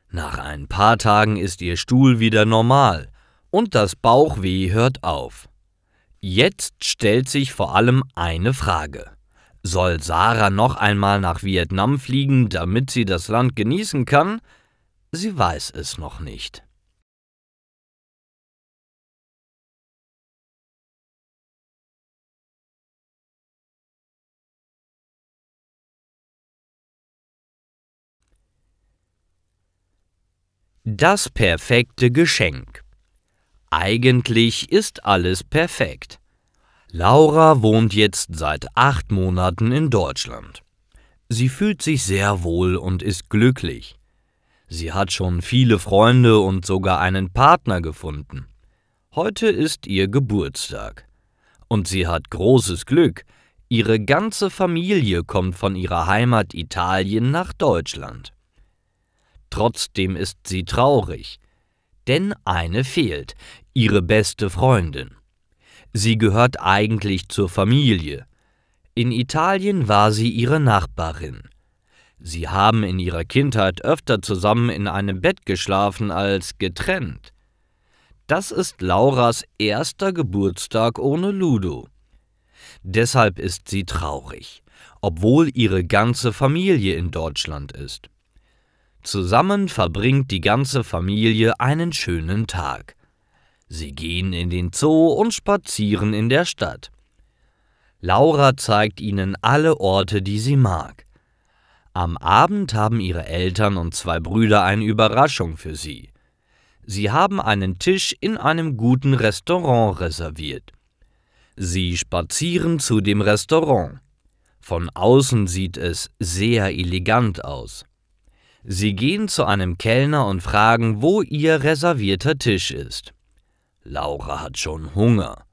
B: Nach ein paar Tagen ist ihr Stuhl wieder normal und das Bauchweh hört auf. Jetzt stellt sich vor allem eine Frage. Soll Sarah noch einmal nach Vietnam fliegen, damit sie das Land genießen kann? Sie weiß es noch nicht. Das perfekte Geschenk. Eigentlich ist alles perfekt. Laura wohnt jetzt seit 8 Monaten in Deutschland. Sie fühlt sich sehr wohl und ist glücklich. Sie hat schon viele Freunde und sogar einen Partner gefunden. Heute ist ihr Geburtstag. Und sie hat großes Glück. Ihre ganze Familie kommt von ihrer Heimat Italien nach Deutschland. Trotzdem ist sie traurig, denn eine fehlt, ihre beste Freundin. Sie gehört eigentlich zur Familie. In Italien war sie ihre Nachbarin. Sie haben in ihrer Kindheit öfter zusammen in einem Bett geschlafen als getrennt. Das ist Lauras erster Geburtstag ohne Ludo. Deshalb ist sie traurig, obwohl ihre ganze Familie in Deutschland ist. Zusammen verbringt die ganze Familie einen schönen Tag. Sie gehen in den Zoo und spazieren in der Stadt. Laura zeigt ihnen alle Orte, die sie mag. Am Abend haben ihre Eltern und 2 Brüder eine Überraschung für sie. Sie haben einen Tisch in einem guten Restaurant reserviert. Sie spazieren zu dem Restaurant. Von außen sieht es sehr elegant aus. Sie gehen zu einem Kellner und fragen, wo ihr reservierter Tisch ist. Laura hat schon Hunger.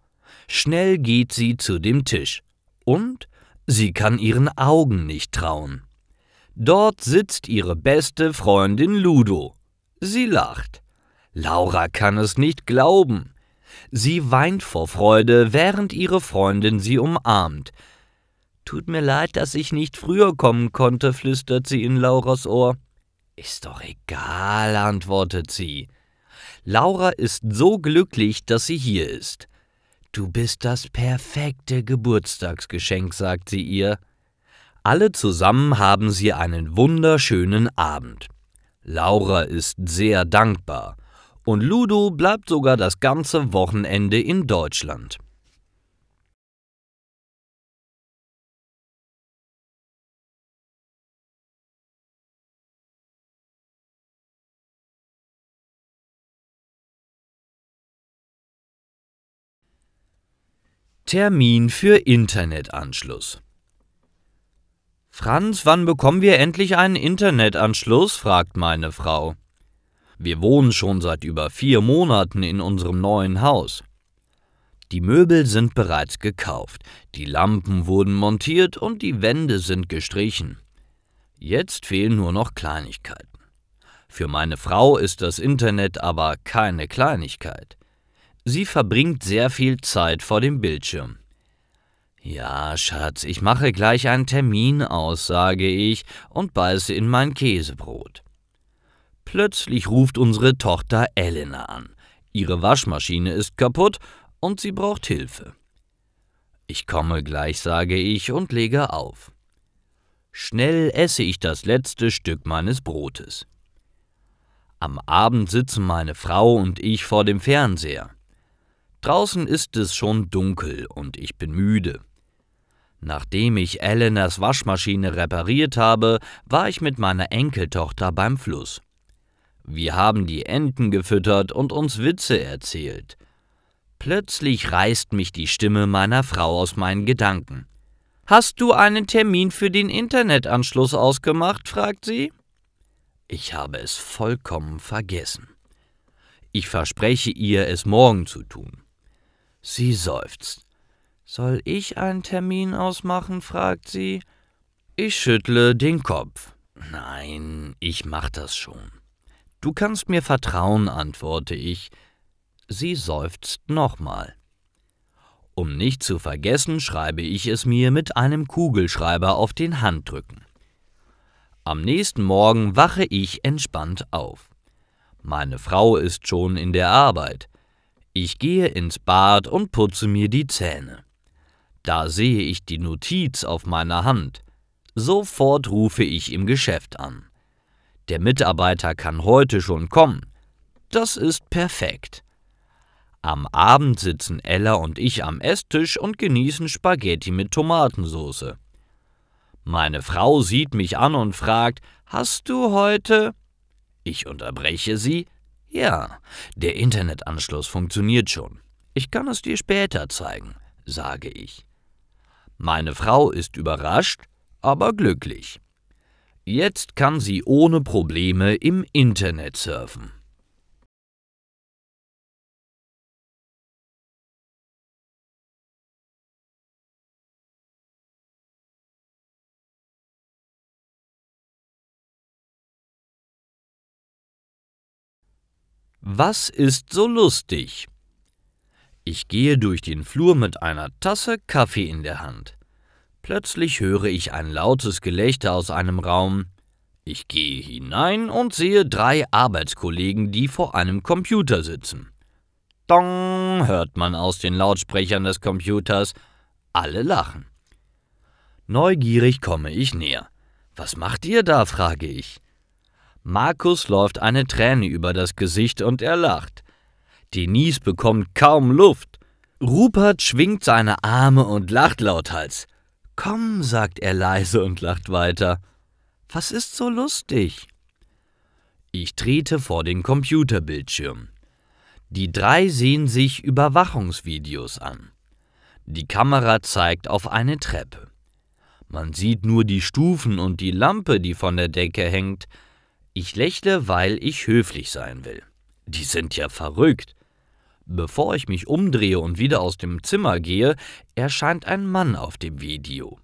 B: Schnell geht sie zu dem Tisch. Und sie kann ihren Augen nicht trauen. Dort sitzt ihre beste Freundin Ludo. Sie lacht. Laura kann es nicht glauben. Sie weint vor Freude, während ihre Freundin sie umarmt. »Tut mir leid, dass ich nicht früher kommen konnte«, flüstert sie in Lauras Ohr. »Ist doch egal«, antwortet sie. Laura ist so glücklich, dass sie hier ist. »Du bist das perfekte Geburtstagsgeschenk«, sagt sie ihr. Alle zusammen haben sie einen wunderschönen Abend. Laura ist sehr dankbar. Und Ludo bleibt sogar das ganze Wochenende in Deutschland. Termin für Internetanschluss. »Franz, wann bekommen wir endlich einen Internetanschluss?«, fragt meine Frau. »Wir wohnen schon seit über 4 Monaten in unserem neuen Haus. Die Möbel sind bereits gekauft, die Lampen wurden montiert und die Wände sind gestrichen. Jetzt fehlen nur noch Kleinigkeiten. Für meine Frau ist das Internet aber keine Kleinigkeit. Sie verbringt sehr viel Zeit vor dem Bildschirm. »Ja, Schatz, ich mache gleich einen Termin aus«, sage ich und beiße in mein Käsebrot. Plötzlich ruft unsere Tochter Elena an. Ihre Waschmaschine ist kaputt und sie braucht Hilfe. »Ich komme gleich«, sage ich und lege auf. Schnell esse ich das letzte Stück meines Brotes. Am Abend sitzen meine Frau und ich vor dem Fernseher. Draußen ist es schon dunkel und ich bin müde. Nachdem ich Elenas Waschmaschine repariert habe, war ich mit meiner Enkeltochter beim Fluss. Wir haben die Enten gefüttert und uns Witze erzählt. Plötzlich reißt mich die Stimme meiner Frau aus meinen Gedanken. »Hast du einen Termin für den Internetanschluss ausgemacht?«, fragt sie. Ich habe es vollkommen vergessen. Ich verspreche ihr, es morgen zu tun. Sie seufzt. »Soll ich einen Termin ausmachen?«, fragt sie. Ich schüttle den Kopf. »Nein, ich mach das schon.« »Du kannst mir vertrauen«, antworte ich. Sie seufzt nochmal. Um nicht zu vergessen, schreibe ich es mir mit einem Kugelschreiber auf den Handrücken. Am nächsten Morgen wache ich entspannt auf. Meine Frau ist schon in der Arbeit. Ich gehe ins Bad und putze mir die Zähne. Da sehe ich die Notiz auf meiner Hand. Sofort rufe ich im Geschäft an. Der Mitarbeiter kann heute schon kommen. Das ist perfekt. Am Abend sitzen Ella und ich am Esstisch und genießen Spaghetti mit Tomatensauce. Meine Frau sieht mich an und fragt, »Hast du heute?« Ich unterbreche sie. »Ja, der Internetanschluss funktioniert schon. Ich kann es dir später zeigen«, sage ich. Meine Frau ist überrascht, aber glücklich. Jetzt kann sie ohne Probleme im Internet surfen. Was ist so lustig? Ich gehe durch den Flur mit einer Tasse Kaffee in der Hand. Plötzlich höre ich ein lautes Gelächter aus einem Raum. Ich gehe hinein und sehe 3 Arbeitskollegen, die vor einem Computer sitzen. Dong, hört man aus den Lautsprechern des Computers. Alle lachen. Neugierig komme ich näher. »Was macht ihr da?« frage ich. Markus läuft eine Träne über das Gesicht und er lacht. Denise bekommt kaum Luft. Rupert schwingt seine Arme und lacht lauthals. »Komm«, sagt er leise und lacht weiter. »Was ist so lustig?« Ich trete vor den Computerbildschirm. Die 3 sehen sich Überwachungsvideos an. Die Kamera zeigt auf eine Treppe. Man sieht nur die Stufen und die Lampe, die von der Decke hängt. Ich lächle, weil ich höflich sein will. Die sind ja verrückt. Bevor ich mich umdrehe und wieder aus dem Zimmer gehe, erscheint ein Mann auf dem Video.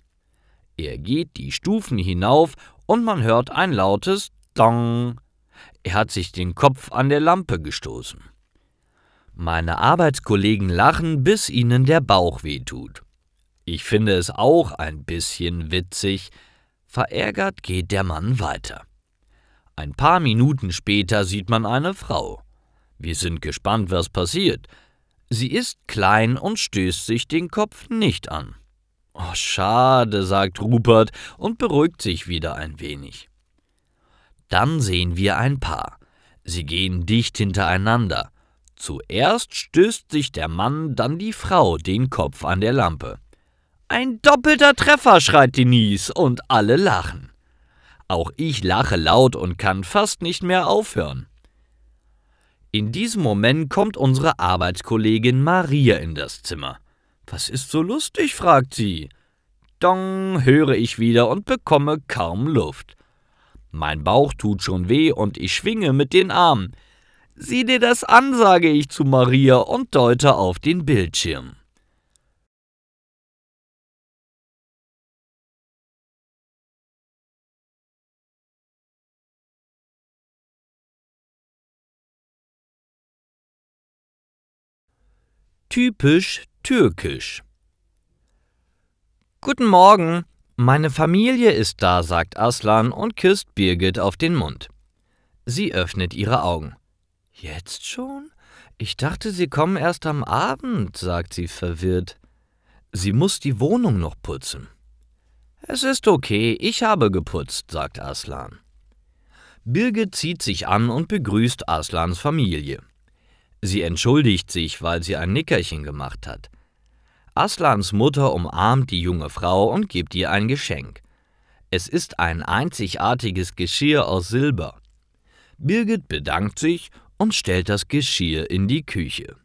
B: Er geht die Stufen hinauf und man hört ein lautes Dong. Er hat sich den Kopf an der Lampe gestoßen. Meine Arbeitskollegen lachen, bis ihnen der Bauch wehtut. Ich finde es auch ein bisschen witzig. Verärgert geht der Mann weiter. Ein paar Minuten später sieht man eine Frau. Wir sind gespannt, was passiert. Sie ist klein und stößt sich den Kopf nicht an. »Oh, schade«, sagt Rupert und beruhigt sich wieder ein wenig. Dann sehen wir ein Paar. Sie gehen dicht hintereinander. Zuerst stößt sich der Mann, dann die Frau den Kopf an der Lampe. »Ein doppelter Treffer«, schreit Denise und alle lachen. Auch ich lache laut und kann fast nicht mehr aufhören. In diesem Moment kommt unsere Arbeitskollegin Maria in das Zimmer. »Was ist so lustig?«, fragt sie. Dong, höre ich wieder und bekomme kaum Luft. Mein Bauch tut schon weh und ich schwinge mit den Armen. »Sieh dir das an«, sage ich zu Maria und deute auf den Bildschirm. Typisch türkisch. »Guten Morgen, meine Familie ist da«, sagt Aslan und küsst Birgit auf den Mund. Sie öffnet ihre Augen. »Jetzt schon? Ich dachte, Sie kommen erst am Abend«, sagt sie verwirrt. Sie muss die Wohnung noch putzen. »Es ist okay, ich habe geputzt«, sagt Aslan. Birgit zieht sich an und begrüßt Aslans Familie. Sie entschuldigt sich, weil sie ein Nickerchen gemacht hat. Aslans Mutter umarmt die junge Frau und gibt ihr ein Geschenk. Es ist ein einzigartiges Geschirr aus Silber. Birgit bedankt sich und stellt das Geschirr in die Küche.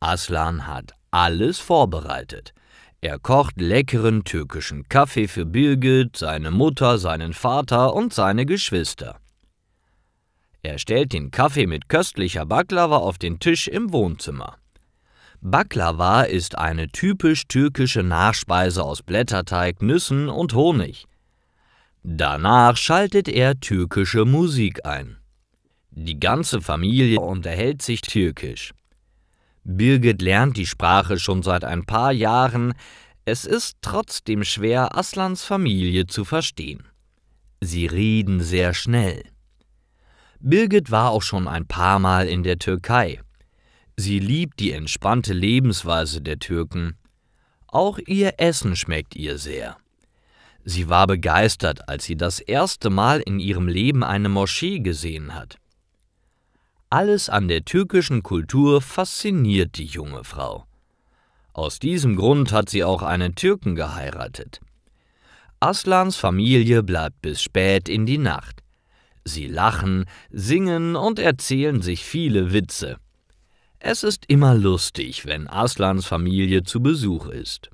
B: Aslan hat alles vorbereitet. Er kocht leckeren türkischen Kaffee für Birgit, seine Mutter, seinen Vater und seine Geschwister. Er stellt den Kaffee mit köstlicher Baklava auf den Tisch im Wohnzimmer. Baklava ist eine typisch türkische Nachspeise aus Blätterteig, Nüssen und Honig. Danach schaltet er türkische Musik ein. Die ganze Familie unterhält sich türkisch. Birgit lernt die Sprache schon seit ein paar Jahren. Es ist trotzdem schwer, Aslans Familie zu verstehen. Sie reden sehr schnell. Birgit war auch schon ein paar Mal in der Türkei. Sie liebt die entspannte Lebensweise der Türken. Auch ihr Essen schmeckt ihr sehr. Sie war begeistert, als sie das erste Mal in ihrem Leben eine Moschee gesehen hat. Alles an der türkischen Kultur fasziniert die junge Frau. Aus diesem Grund hat sie auch einen Türken geheiratet. Aslans Familie bleibt bis spät in die Nacht. Sie lachen, singen und erzählen sich viele Witze. Es ist immer lustig, wenn Aslans Familie zu Besuch ist.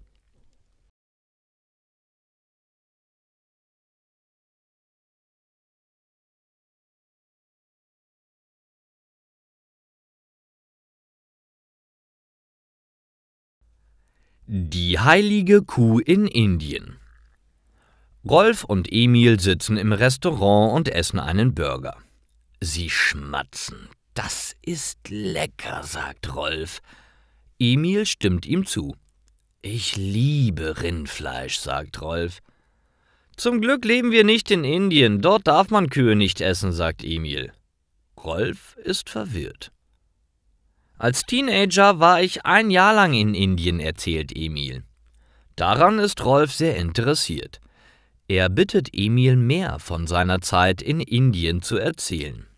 B: Die heilige Kuh in Indien. Rolf und Emil sitzen im Restaurant und essen einen Burger. Sie schmatzen. Das ist lecker, sagt Rolf. Emil stimmt ihm zu. Ich liebe Rindfleisch, sagt Rolf. Zum Glück leben wir nicht in Indien, dort darf man Kühe nicht essen, sagt Emil. Rolf ist verwirrt. Als Teenager war ich 1 Jahr lang in Indien, erzählt Emil. Daran ist Rolf sehr interessiert. Er bittet Emil, mehr von seiner Zeit in Indien zu erzählen.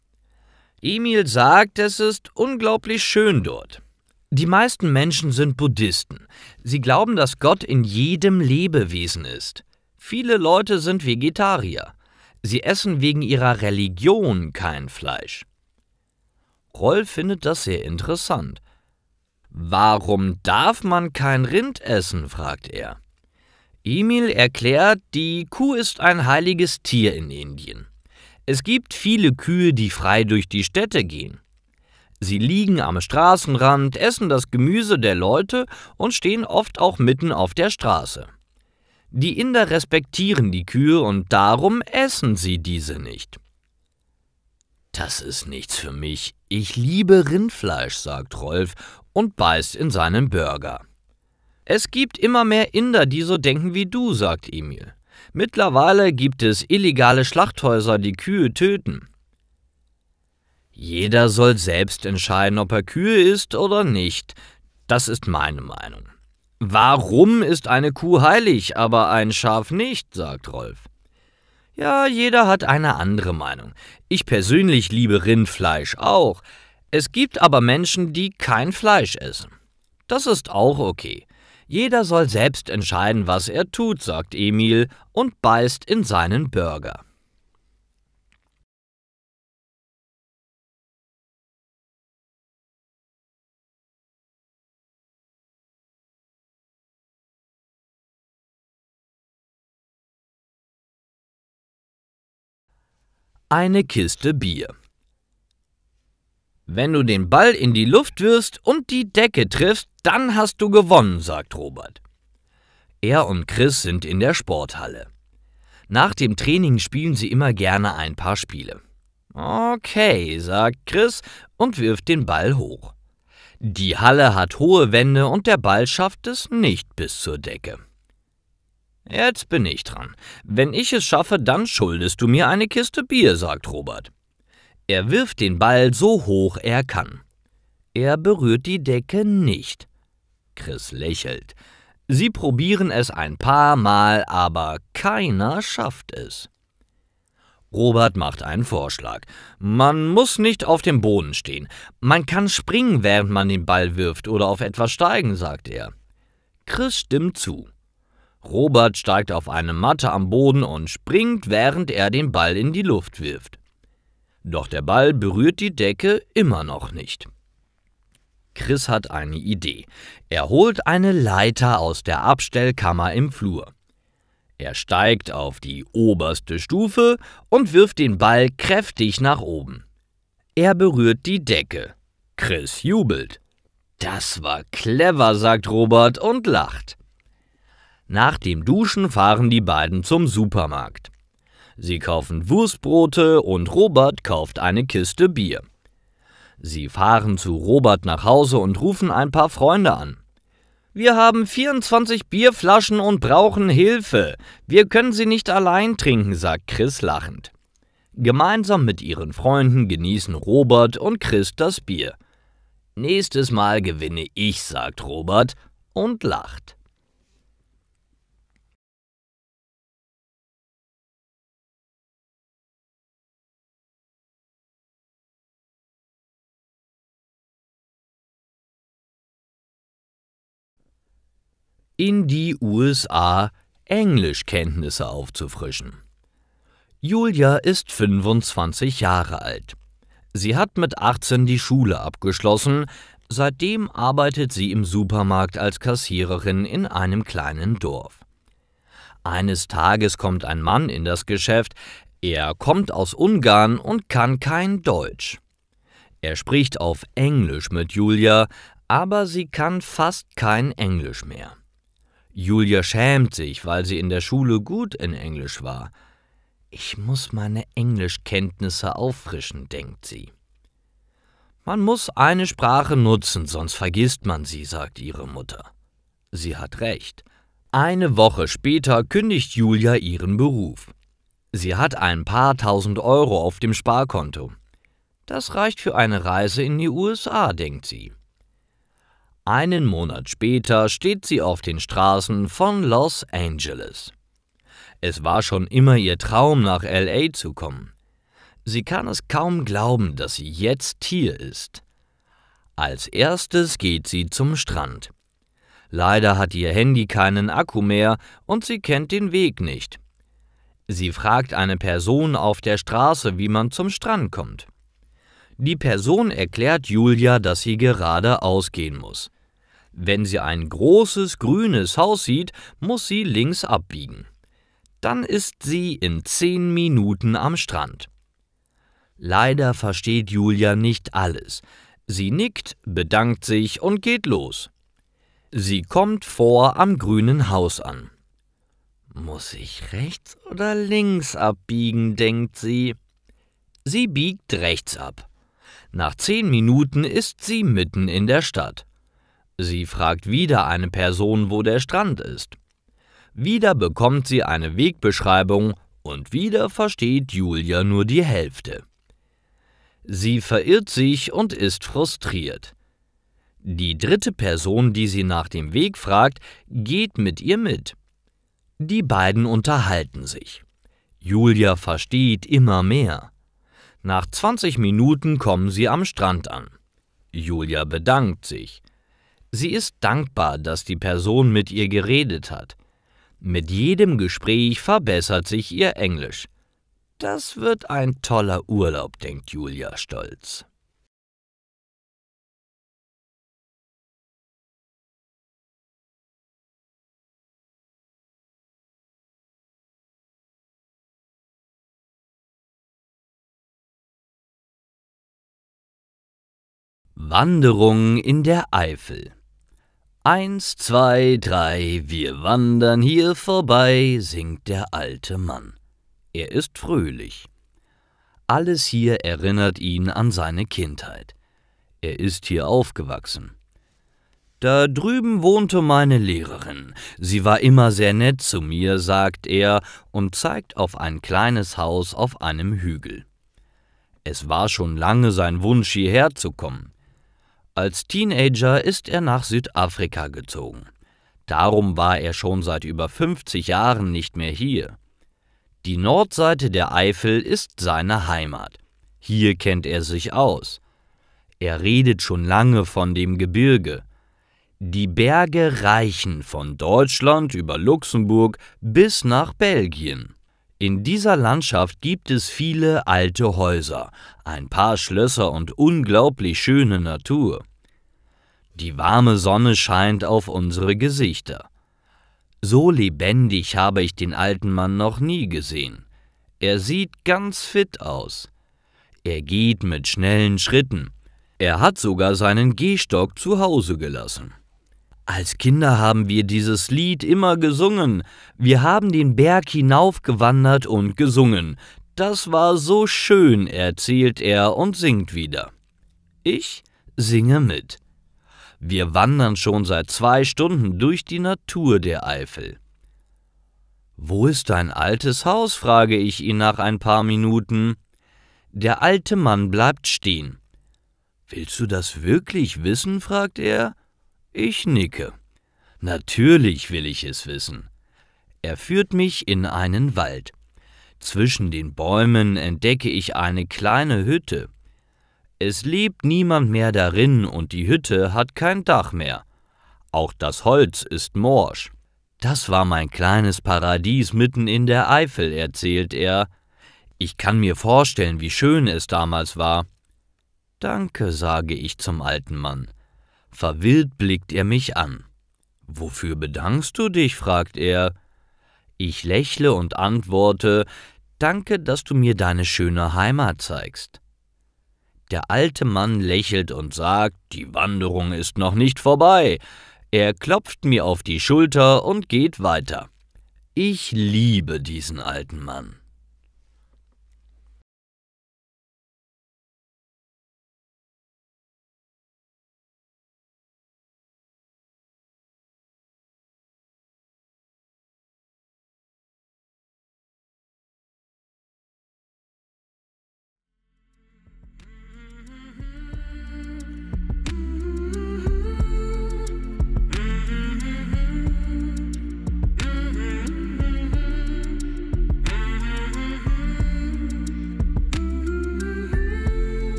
B: Emil sagt, es ist unglaublich schön dort. Die meisten Menschen sind Buddhisten. Sie glauben, dass Gott in jedem Lebewesen ist. Viele Leute sind Vegetarier. Sie essen wegen ihrer Religion kein Fleisch. Rolf findet das sehr interessant. Warum darf man kein Rind essen, fragt er. Emil erklärt, die Kuh ist ein heiliges Tier in Indien. Es gibt viele Kühe, die frei durch die Städte gehen. Sie liegen am Straßenrand, essen das Gemüse der Leute und stehen oft auch mitten auf der Straße. Die Inder respektieren die Kühe und darum essen sie diese nicht. Das ist nichts für mich. Ich liebe Rindfleisch, sagt Rolf und beißt in seinen Burger. Es gibt immer mehr Inder, die so denken wie du, sagt Emil. Mittlerweile gibt es illegale Schlachthäuser, die Kühe töten. Jeder soll selbst entscheiden, ob er Kühe isst oder nicht. Das ist meine Meinung. Warum ist eine Kuh heilig, aber ein Schaf nicht, sagt Rolf. Ja, jeder hat eine andere Meinung. Ich persönlich liebe Rindfleisch auch. Es gibt aber Menschen, die kein Fleisch essen. Das ist auch okay. Jeder soll selbst entscheiden, was er tut, sagt Emil und beißt in seinen Burger. Eine Kiste Bier. Wenn du den Ball in die Luft wirfst und die Decke triffst, dann hast du gewonnen, sagt Robert. Er und Chris sind in der Sporthalle. Nach dem Training spielen sie immer gerne ein paar Spiele. Okay, sagt Chris und wirft den Ball hoch. Die Halle hat hohe Wände und der Ball schafft es nicht bis zur Decke. Jetzt bin ich dran. Wenn ich es schaffe, dann schuldest du mir eine Kiste Bier, sagt Robert. Er wirft den Ball so hoch er kann. Er berührt die Decke nicht. Chris lächelt. Sie probieren es ein paar Mal, aber keiner schafft es. Robert macht einen Vorschlag. Man muss nicht auf dem Boden stehen. Man kann springen, während man den Ball wirft oder auf etwas steigen, sagt er. Chris stimmt zu. Robert steigt auf eine Matte am Boden und springt, während er den Ball in die Luft wirft. Doch der Ball berührt die Decke immer noch nicht. Chris hat eine Idee. Er holt eine Leiter aus der Abstellkammer im Flur. Er steigt auf die oberste Stufe und wirft den Ball kräftig nach oben. Er berührt die Decke. Chris jubelt. Das war clever, sagt Robert und lacht. Nach dem Duschen fahren die beiden zum Supermarkt. Sie kaufen Wurstbrote und Robert kauft eine Kiste Bier. Sie fahren zu Robert nach Hause und rufen ein paar Freunde an. Wir haben 24 Bierflaschen und brauchen Hilfe. Wir können sie nicht allein trinken, sagt Chris lachend. Gemeinsam mit ihren Freunden genießen Robert und Chris das Bier. Nächstes Mal gewinne ich, sagt Robert und lacht. In die USA Englischkenntnisse aufzufrischen. Julia ist 25 Jahre alt. Sie hat mit 18 die Schule abgeschlossen, seitdem arbeitet sie im Supermarkt als Kassiererin in einem kleinen Dorf. Eines Tages kommt ein Mann in das Geschäft, er kommt aus Ungarn und kann kein Deutsch. Er spricht auf Englisch mit Julia, aber sie kann fast kein Englisch mehr. Julia schämt sich, weil sie in der Schule gut in Englisch war. Ich muss meine Englischkenntnisse auffrischen, denkt sie. Man muss eine Sprache nutzen, sonst vergisst man sie, sagt ihre Mutter. Sie hat recht. Eine Woche später kündigt Julia ihren Beruf. Sie hat ein paar tausend Euro auf dem Sparkonto. Das reicht für eine Reise in die USA, denkt sie. Einen Monat später steht sie auf den Straßen von Los Angeles. Es war schon immer ihr Traum, nach LA zu kommen. Sie kann es kaum glauben, dass sie jetzt hier ist. Als erstes geht sie zum Strand. Leider hat ihr Handy keinen Akku mehr und sie kennt den Weg nicht. Sie fragt eine Person auf der Straße, wie man zum Strand kommt. Die Person erklärt Julia, dass sie geradeaus gehen muss. Wenn sie ein großes grünes Haus sieht, muss sie links abbiegen. Dann ist sie in 10 Minuten am Strand. Leider versteht Julia nicht alles. Sie nickt, bedankt sich und geht los. Sie kommt am grünen Haus an. Muss ich rechts oder links abbiegen, denkt sie. Sie biegt rechts ab. Nach 10 Minuten ist sie mitten in der Stadt. Sie fragt wieder eine Person, wo der Strand ist. Wieder bekommt sie eine Wegbeschreibung und wieder versteht Julia nur die Hälfte. Sie verirrt sich und ist frustriert. Die dritte Person, die sie nach dem Weg fragt, geht mit ihr mit. Die beiden unterhalten sich. Julia versteht immer mehr. Nach 20 Minuten kommen sie am Strand an. Julia bedankt sich. Sie ist dankbar, dass die Person mit ihr geredet hat. Mit jedem Gespräch verbessert sich ihr Englisch. Das wird ein toller Urlaub, denkt Julia stolz. Wanderung in der Eifel. 1, 2, 3, wir wandern hier vorbei, singt der alte Mann. Er ist fröhlich. Alles hier erinnert ihn an seine Kindheit. Er ist hier aufgewachsen. Da drüben wohnte meine Lehrerin. Sie war immer sehr nett zu mir, sagt er und zeigt auf ein kleines Haus auf einem Hügel. Es war schon lange sein Wunsch, hierher zu kommen. Als Teenager ist er nach Südafrika gezogen. Darum war er schon seit über 50 Jahren nicht mehr hier. Die Nordseite der Eifel ist seine Heimat. Hier kennt er sich aus. Er redet schon lange von dem Gebirge. Die Berge reichen von Deutschland über Luxemburg bis nach Belgien. In dieser Landschaft gibt es viele alte Häuser, ein paar Schlösser und unglaublich schöne Natur. Die warme Sonne scheint auf unsere Gesichter. So lebendig habe ich den alten Mann noch nie gesehen. Er sieht ganz fit aus. Er geht mit schnellen Schritten. Er hat sogar seinen Gehstock zu Hause gelassen. Als Kinder haben wir dieses Lied immer gesungen. Wir haben den Berg hinaufgewandert und gesungen. Das war so schön, erzählt er und singt wieder. Ich singe mit. Wir wandern schon seit 2 Stunden durch die Natur der Eifel. »Wo ist dein altes Haus?« frage ich ihn nach ein paar Minuten. Der alte Mann bleibt stehen. »Willst du das wirklich wissen?« fragt er. Ich nicke. Natürlich will ich es wissen. Er führt mich in einen Wald. Zwischen den Bäumen entdecke ich eine kleine Hütte. Es lebt niemand mehr darin und die Hütte hat kein Dach mehr. Auch das Holz ist morsch. Das war mein kleines Paradies mitten in der Eifel, erzählt er. Ich kann mir vorstellen, wie schön es damals war. Danke, sage ich zum alten Mann. Verwirrt blickt er mich an. Wofür bedankst du dich? fragt er. Ich lächle und antworte, danke, dass du mir deine schöne Heimat zeigst. Der alte Mann lächelt und sagt, die Wanderung ist noch nicht vorbei. Er klopft mir auf die Schulter und geht weiter. Ich liebe diesen alten Mann.